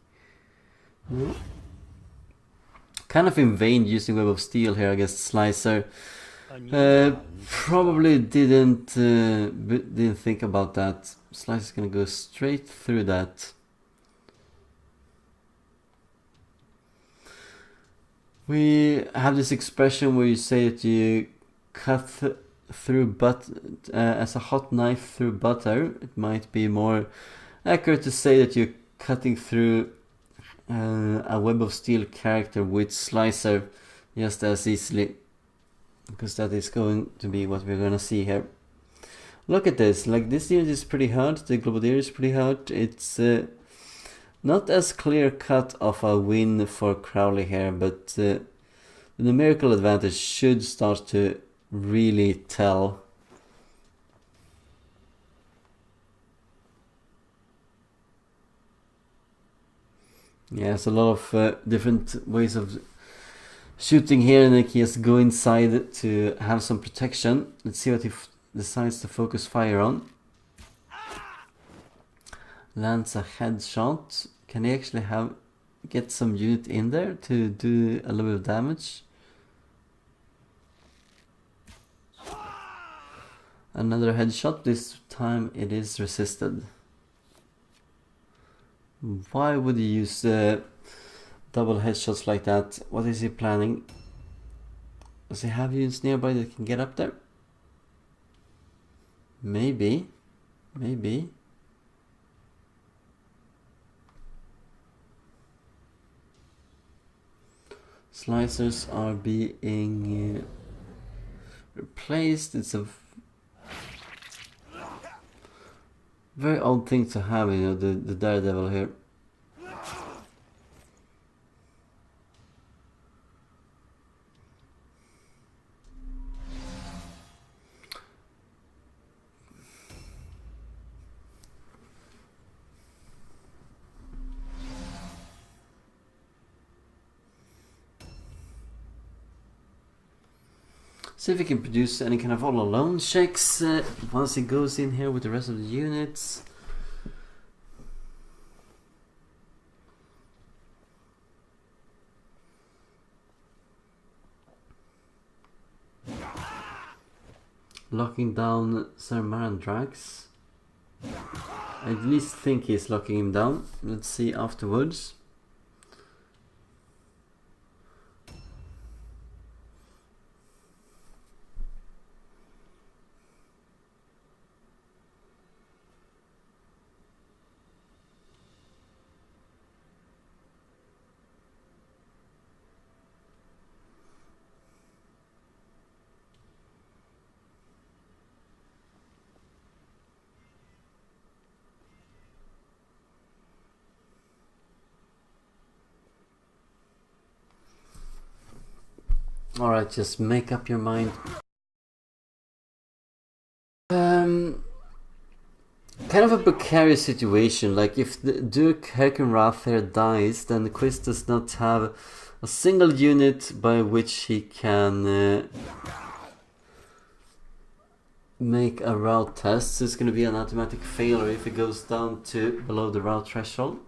Kind of in vain using Web of Steel here against Slicer. Probably didn't think about that. Slicer's gonna go straight through that. We have this expression where you say that you cut through as a hot knife through butter. It might be more accurate to say that you're cutting through a Web of Steel character with Slicer just as easily, because that is going to be what we're gonna see here. Look at this, like this unit is pretty hurt, the Globadier is pretty hurt. It's not as clear cut of a win for Crowley here, but the numerical advantage should start to really tell. Yeah, there's a lot of different ways of shooting here, and he has to go inside to have some protection. Let's see what he decides to focus fire on. Lands a headshot. Can he actually get some unit in there to do a little bit of damage? Another headshot. This time it is resisted. Why would he use double headshots like that? What is he planning? Does he have units nearby that can get up there? Maybe. Maybe. Slicers are being replaced. It's a very odd thing to have, you know, the Daredevil here. See if he can produce any kind of all alone checks once he goes in here with the rest of the units. Locking down Sir Marandrax. I at least think he's locking him down. Let's see afterwards. Alright, just make up your mind. Kind of a precarious situation. Like, if the Duke Herkenrath here dies, then the Quist does not have a single unit by which he can make a route test. So it's going to be an automatic failure if it goes down to below the route threshold.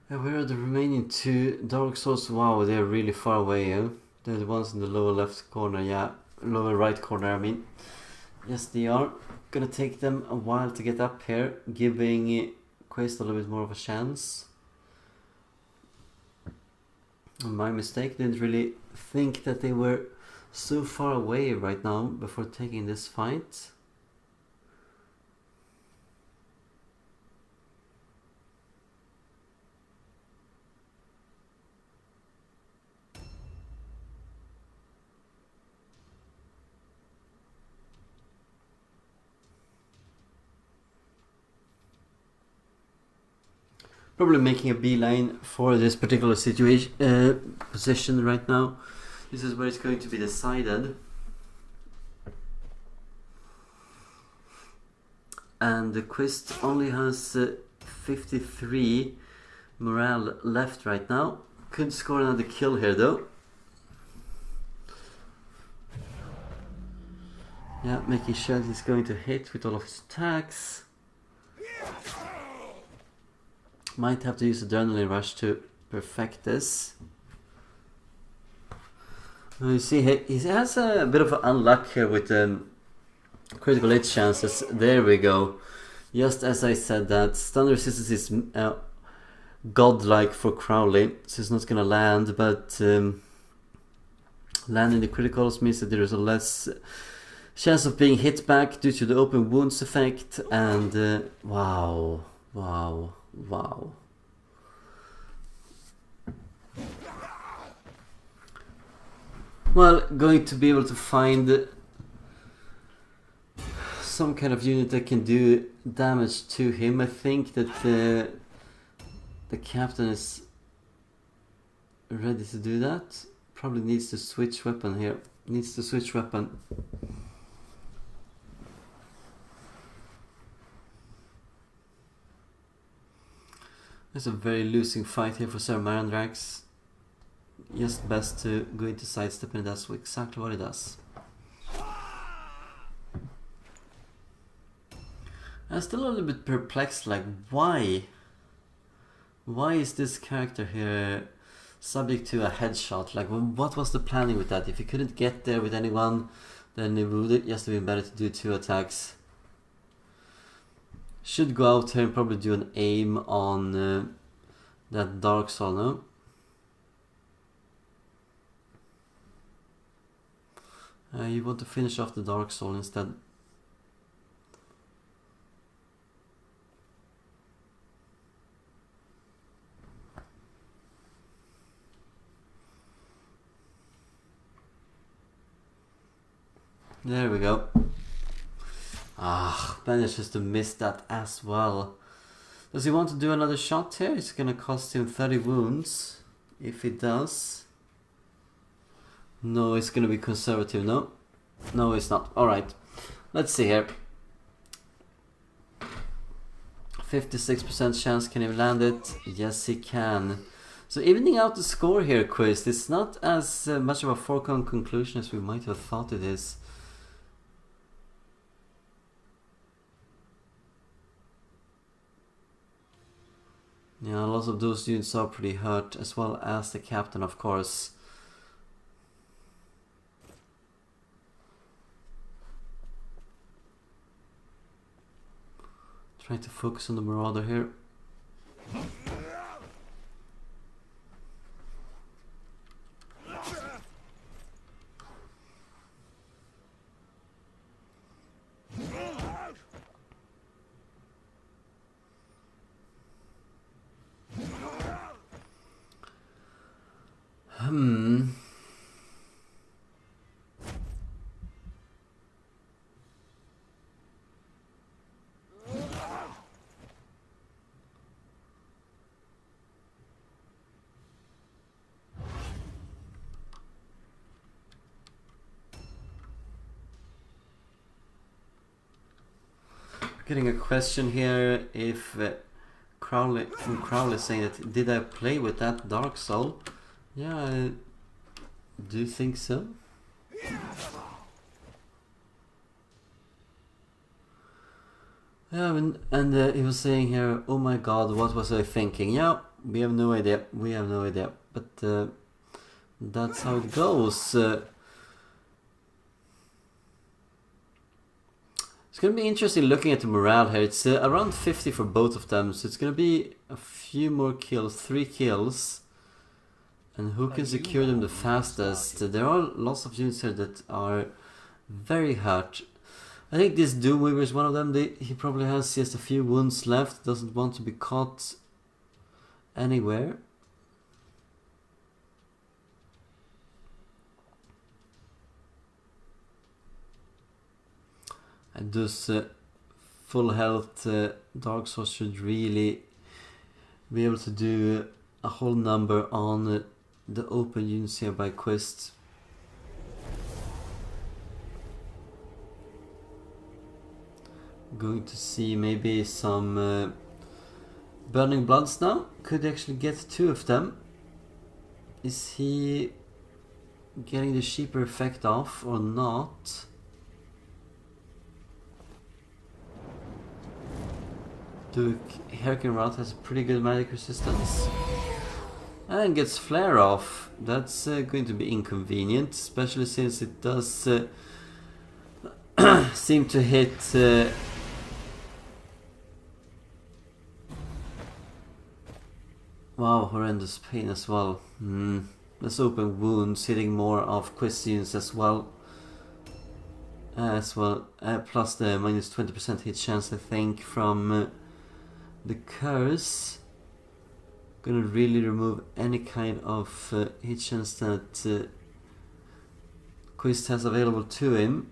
And where are the remaining two Dark Souls? Wow, they're really far away, eh? They're the ones in the lower left corner, yeah. Lower right corner, I mean. Yes, they are. Gonna take them a while to get up here, giving Quist a little bit more of a chance. My mistake, didn't really think that they were so far away right now before taking this fight. Probably making a beeline for this particular situation, position right now. This is where it's going to be decided. And the Quist only has 53 morale left right now. Could score another kill here though. Yeah, making sure he's going to hit with all of his attacks. Might have to use Adrenaline Rush to perfect this. Now you see he has a bit of unluck here with critical hit chances. There we go. Just as I said that, stun resistance is godlike for Crowley, so it's not gonna land, but landing the criticals means that there is a less chance of being hit back due to the open wounds effect. And wow. Well, going to be able to find some kind of unit that can do damage to him. I think that the captain is ready to do that. Probably needs to switch weapon here. Needs to switch weapon. It's a very losing fight here for Sir Marandrax. Just best to go into sidestep, and that's exactly what it does. I'm still a little bit perplexed, like why? Why is this character here subject to a headshot? Like what was the planning with that? If you couldn't get there with anyone, then it would just have been better to do 2 attacks. Should go out here and probably do an aim on that Dark Soul, no? You want to finish off the Dark Soul instead. There we go. Manages to miss that as well. Does he want to do another shot here? It's gonna cost him 30 wounds. If he does. No, it's gonna be conservative, no? No, it's not. Alright. Let's see here. 56% chance, can he land it? Yes, he can. So evening out the score here, Quist. It's not as much of a foregone conclusion as we might have thought it is. Yeah, lots of those units are pretty hurt, as well as the captain, of course. Trying to focus on the Marauder here. Getting a question here if Crowley saying that did I play with that Dark Soul? Yeah, I do think so. Yeah, and he was saying here, oh my god, what was I thinking? Yeah, We have no idea. We have no idea. But that's how it goes. It's going to be interesting looking at the morale here. It's around 50 for both of them, so it's going to be a few more kills, 3 kills. And who can secure them the fastest? There are lots of units here that are very hurt. I think this Doomweaver is one of them. He probably has just a few wounds left, doesn't want to be caught anywhere. And those full health Dark Souls should really be able to do a whole number on the open units here by Quist. Going to see maybe some Burning Bloods now. Could actually get 2 of them. Is he getting the cheaper effect off or not? The Hurricane Route has a pretty good magic resistance. And gets flare off. That's going to be inconvenient, especially since it does seem to hit wow, horrendous pain as well. Let's open wounds, hitting more of Quist units as well. Plus the minus 20% hit chance, I think, from the curse. Gonna really remove any kind of hit chance that Quist has available to him.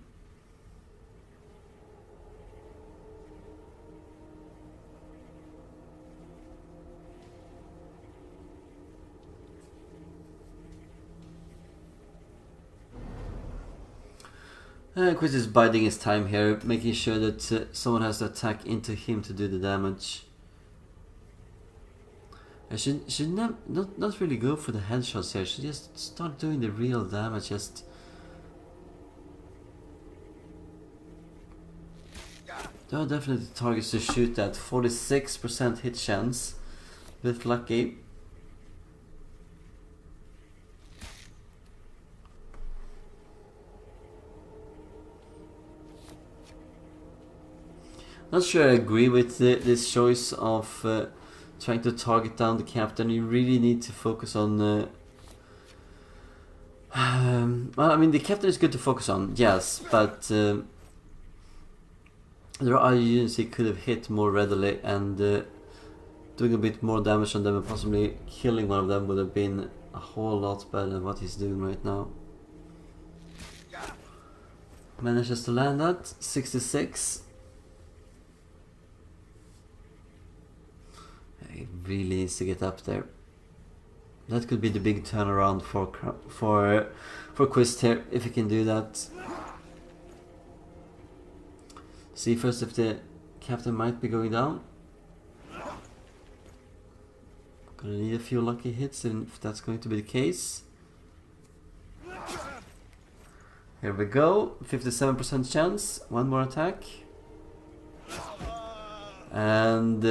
Quist is biding his time here, making sure that someone has to attack into him to do the damage. I should not really go for the headshots here. I should just start doing the real damage. Just there are definitely targets to shoot at. 46% hit chance with lucky. Not sure I agree with this choice of trying to target down the captain. You really need to focus on well, I mean, the captain is good to focus on, yes, but there are other units he could have hit more readily, and doing a bit more damage on them and possibly killing one of them would have been a whole lot better than what he's doing right now. Manages to land that 66. He really needs to get up there. That could be the big turnaround for Quist here, if he can do that. See first if the captain might be going down. Gonna need a few lucky hits, and if that's going to be the case. Here we go, 57% chance, one more attack. And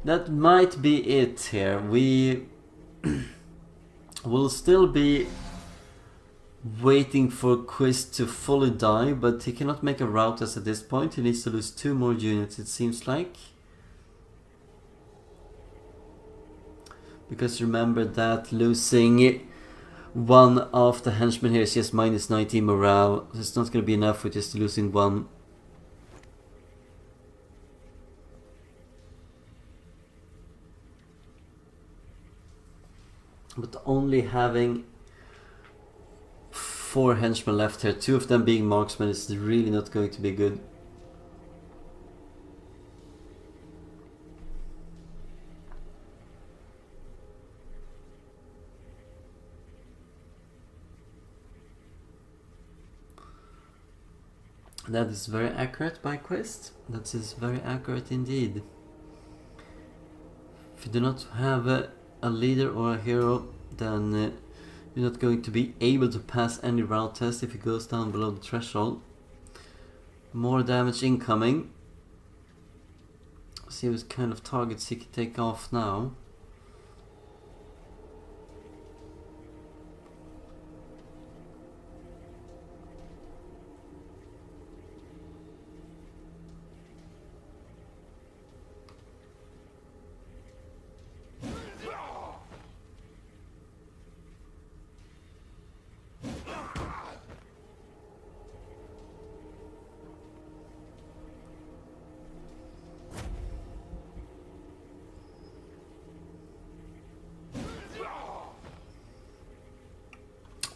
that might be it here. We will still be waiting for Quist to fully die, but he cannot make a route test at this point. He needs to lose 2 more units, it seems like. Because remember that losing one of the henchmen here is just minus 19 morale. So it's not going to be enough with just losing 1. But only having 4 henchmen left here, 2 of them being marksmen, is really not going to be good. That is very accurate by Quist. That is very accurate indeed. If you do not have a leader or a hero, then you're not going to be able to pass any route test if it goes down below the threshold. More damage incoming. See what kind of targets he can take off now.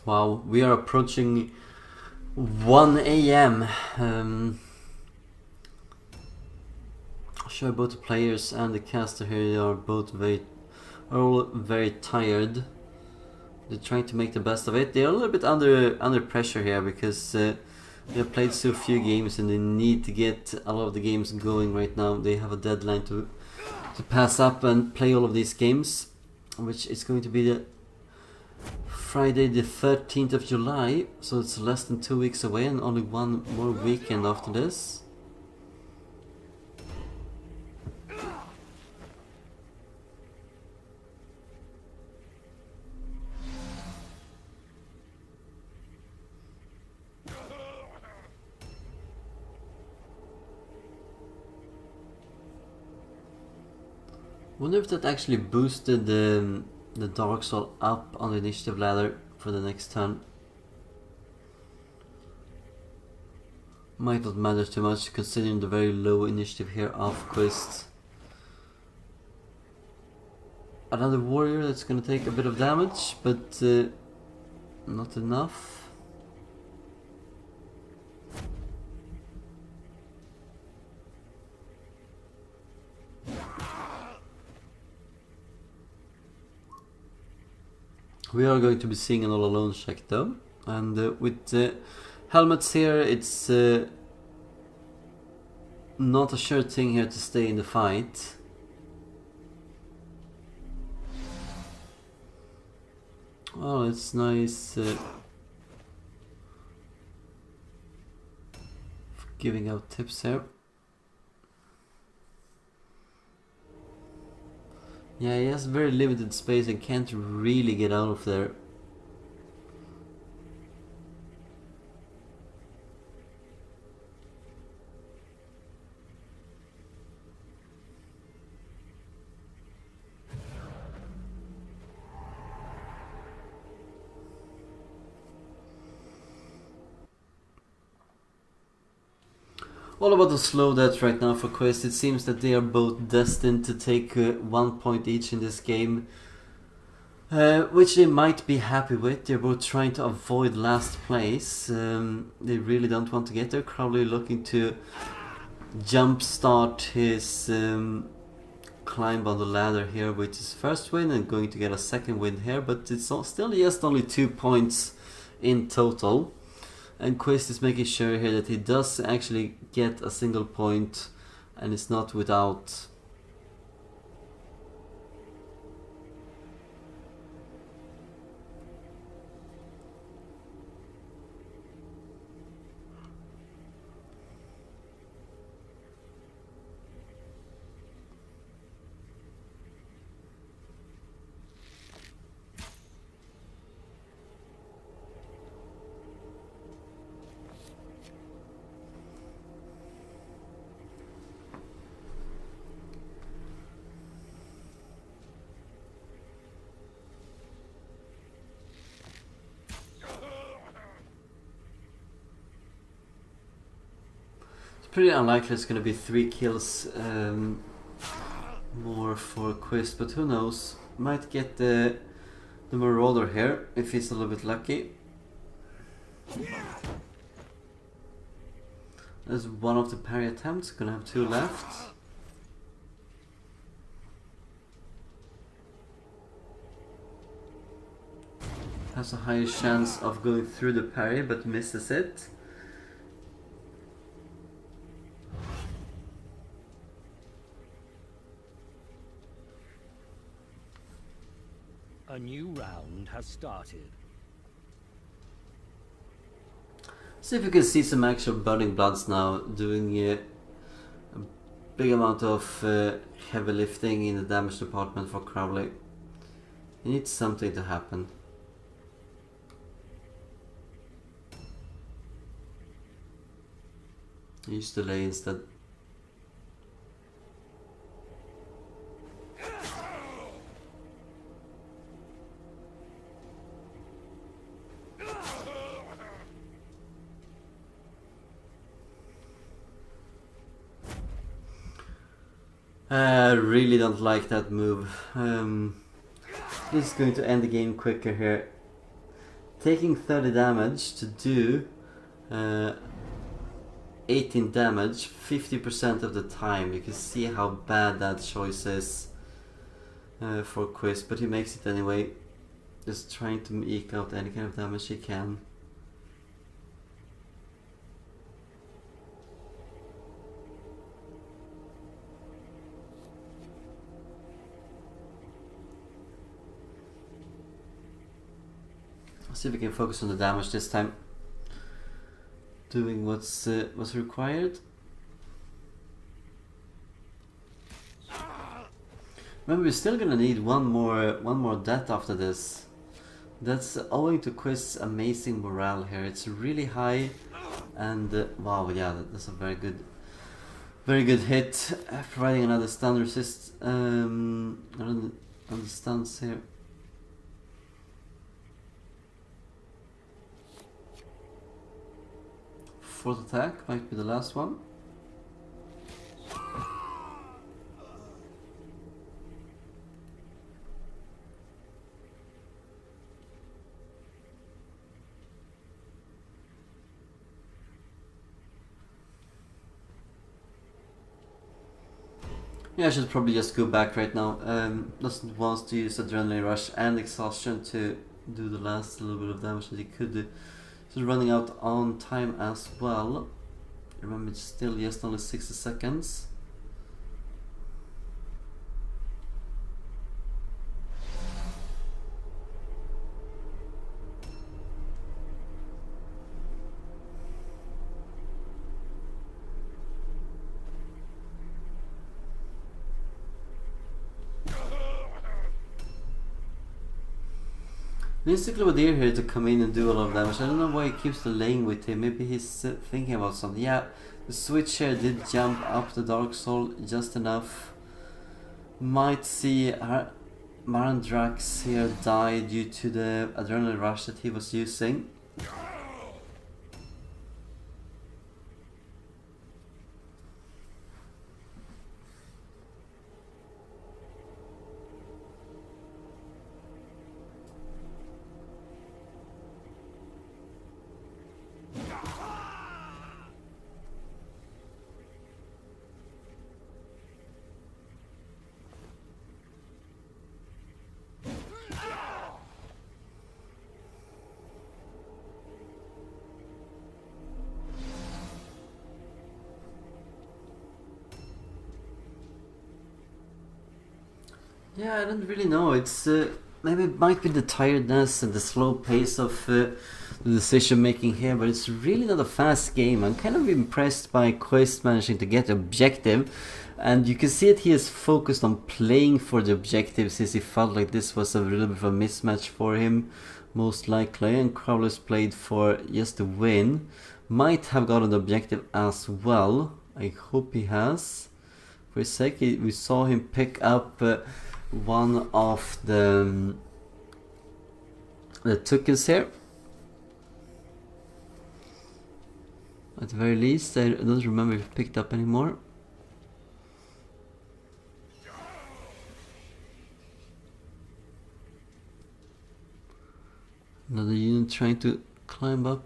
Wow, we are approaching 1 a.m. Sure, both the players and the caster here are all very tired. They're trying to make the best of it. They're a little bit under pressure here because they have played so few games and they need to get a lot of the games going right now. They have a deadline to pass up and play all of these games, which is going to be the Friday the 13th of July, so it's less than 2 weeks away and only one more weekend after this. Wonder if that actually boosted the Dark Soul up on the initiative ladder for the next turn. Might not matter too much considering the very low initiative here of Quist. Another warrior that's gonna take a bit of damage, but not enough. We are going to be seeing an all alone check though, and with helmets here, it's not a sure thing here to stay in the fight. Oh, it's nice giving out tips here. Yeah, he has very limited space and can't really get out of there. All about the slow death right now for Quist. It seems that they are both destined to take 1 point each in this game, which they might be happy with. They're both trying to avoid last place. They really don't want to get there. Crowley looking to jumpstart his climb on the ladder here with his first win and going to get a second win here, but it's still just only 2 points in total. And Quist is making sure here that he does actually get a single point and it's not without. Pretty unlikely it's going to be 3 kills more for Quist, but who knows? Might get the Marauder here if he's a little bit lucky. There's one of the parry attempts, gonna have 2 left. Has a higher chance of going through the parry but misses it. A new round has started. See if we can see some actual Burning Bloods now doing a big amount of heavy lifting in the damage department for Crowley. He needs something to happen. Use delay instead. I really don't like that move. This is going to end the game quicker here. taking 30 damage to do 18 damage 50% of the time. You can see how bad that choice is for Quist, but he makes it anyway, just trying to eke out any kind of damage he can. See if we can focus on the damage this time, doing what's required. Remember, we're still gonna need one more death after this. That's owing to Quist's amazing morale here. It's really high, and wow, yeah, that's a very good hit, providing another stun resist. On the stuns here. Fourth attack might be the last one. Yeah, I should probably just go back right now. Doesn't want to use Adrenaline Rush and Exhaustion to do the last little bit of damage that he could do. He's running out on time as well. Remember, it's still just only 60 seconds. Needs the Clovadier here to come in and do a lot of damage. I don't know why he keeps delaying with him. Maybe he's thinking about something. Yeah, the switch here did jump up the Dark Soul just enough. Might see Marandrax here die due to the Adrenaline Rush that he was using. Yeah, I don't really know. It's maybe it might be the tiredness and the slow pace of the decision making here, but it's really not a fast game. I'm kind of impressed by Quist managing to get objective, and you can see that he is focused on playing for the objective since he felt like this was a little bit of a mismatch for him, most likely, and Crowley's played for just the win. Might have gotten the objective as well. I hope he has. For a sec, we saw him pick up one of the tokens here. At the very least, I don't remember if he picked up any more. Another unit trying to climb up.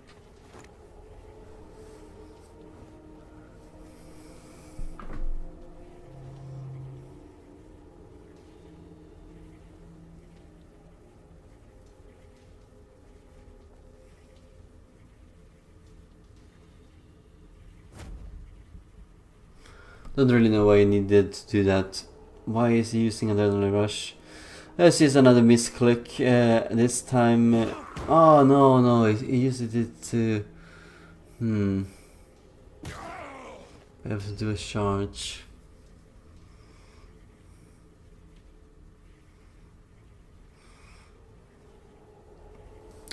Don't really know why he needed to do that. Why is he using Adrenaline Rush? This is another misclick. This time... oh no, he used it to... we have to do a charge.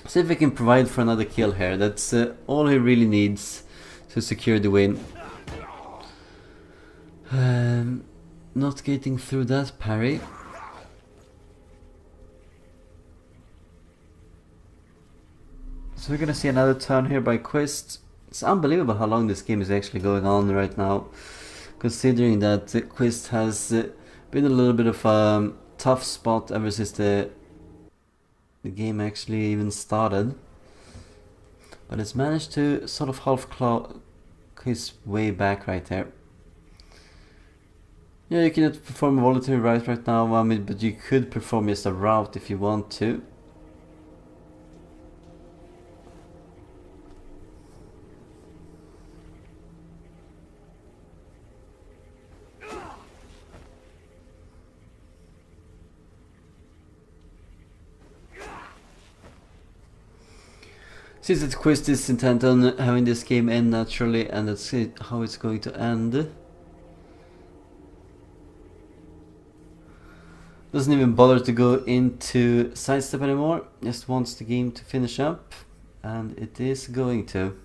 See if we can provide for another kill here. That's all he really needs to secure the win. Not getting through that parry. So we're gonna see another turn here by Quist. It's unbelievable how long this game is actually going on right now, considering that Quist has been a little bit of a tough spot ever since the game actually even started. but has managed to sort of half claw his way back right there. Yeah, you cannot perform a voluntary route right now, I mean, but you could perform just a route if you want to. Since that Quist is intent on having this game end naturally, and that's how it's going to end. Doesn't even bother to go into sidestep anymore, just wants the game to finish up, and it is going to.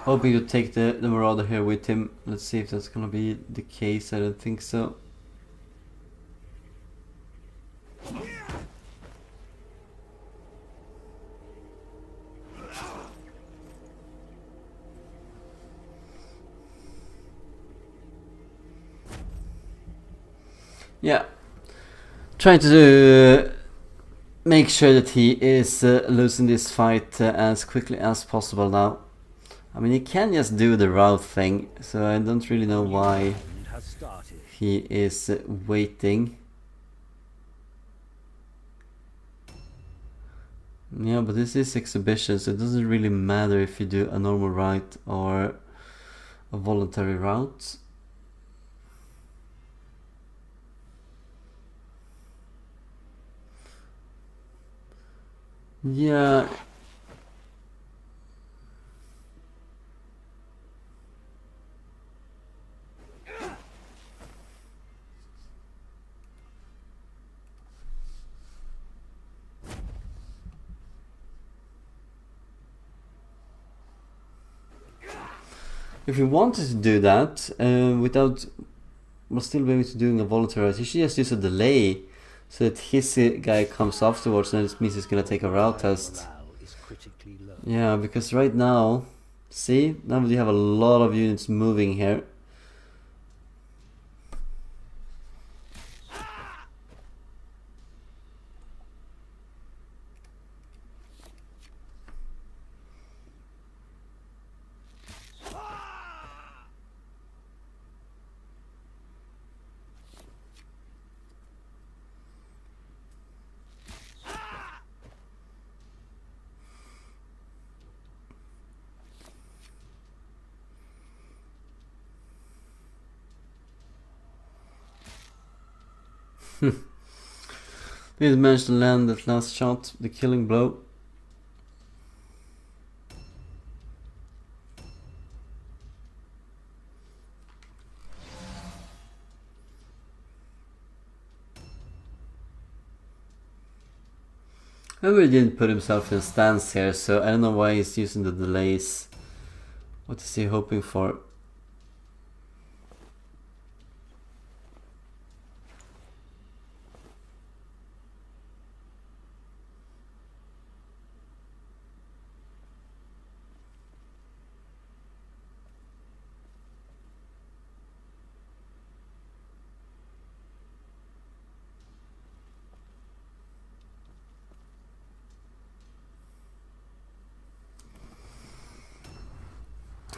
Hoping to take the Marauder here with him. Let's see if that's gonna be the case. I don't think so. Yeah, trying to make sure that he is losing this fight as quickly as possible now. I mean, he can just do the route thing, so I don't really know why he is waiting. Yeah, but this is exhibition, so it doesn't really matter if you do a normal route or a voluntary route. Yeah. If you wanted to do that without still being able to doing a voluntary route, you should just use a delay so that his guy comes afterwards, and it means he's gonna take a route test. Yeah, because right now, see, now we have a lot of units moving here. Didn't manage to land that last shot, the killing blow. I really didn't put himself in a stance here, so I don't know why he's using the delays. What is he hoping for?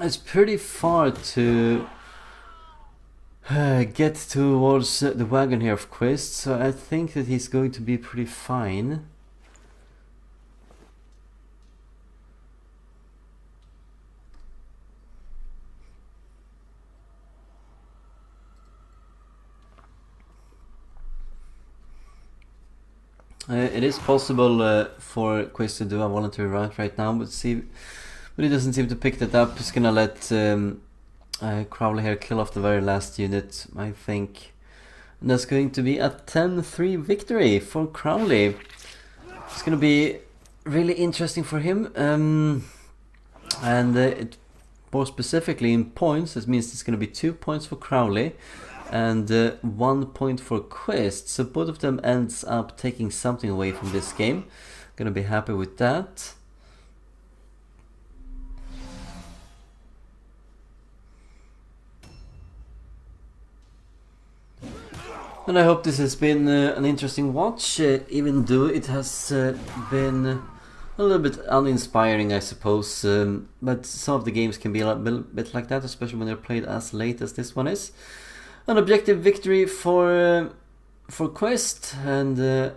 It's pretty far to get towards the wagon here of Quist, so I think that he's going to be pretty fine. It is possible for Quist to do a voluntary route right now, but he doesn't seem to pick that up. He's gonna let Crowley here kill off the very last unit, I think. And that's going to be a 10-3 victory for Crowley. It's gonna be really interesting for him. More specifically in points, that means it's gonna be 2 points for Crowley and 1 point for Quist. So both of them ends up taking something away from this game. Gonna be happy with that. And I hope this has been an interesting watch, even though it has been a little bit uninspiring, I suppose. But some of the games can be a bit like that, especially when they're played as late as this one is. An objective victory for Quist and a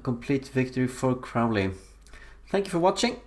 complete victory for Crowley. Thank you for watching.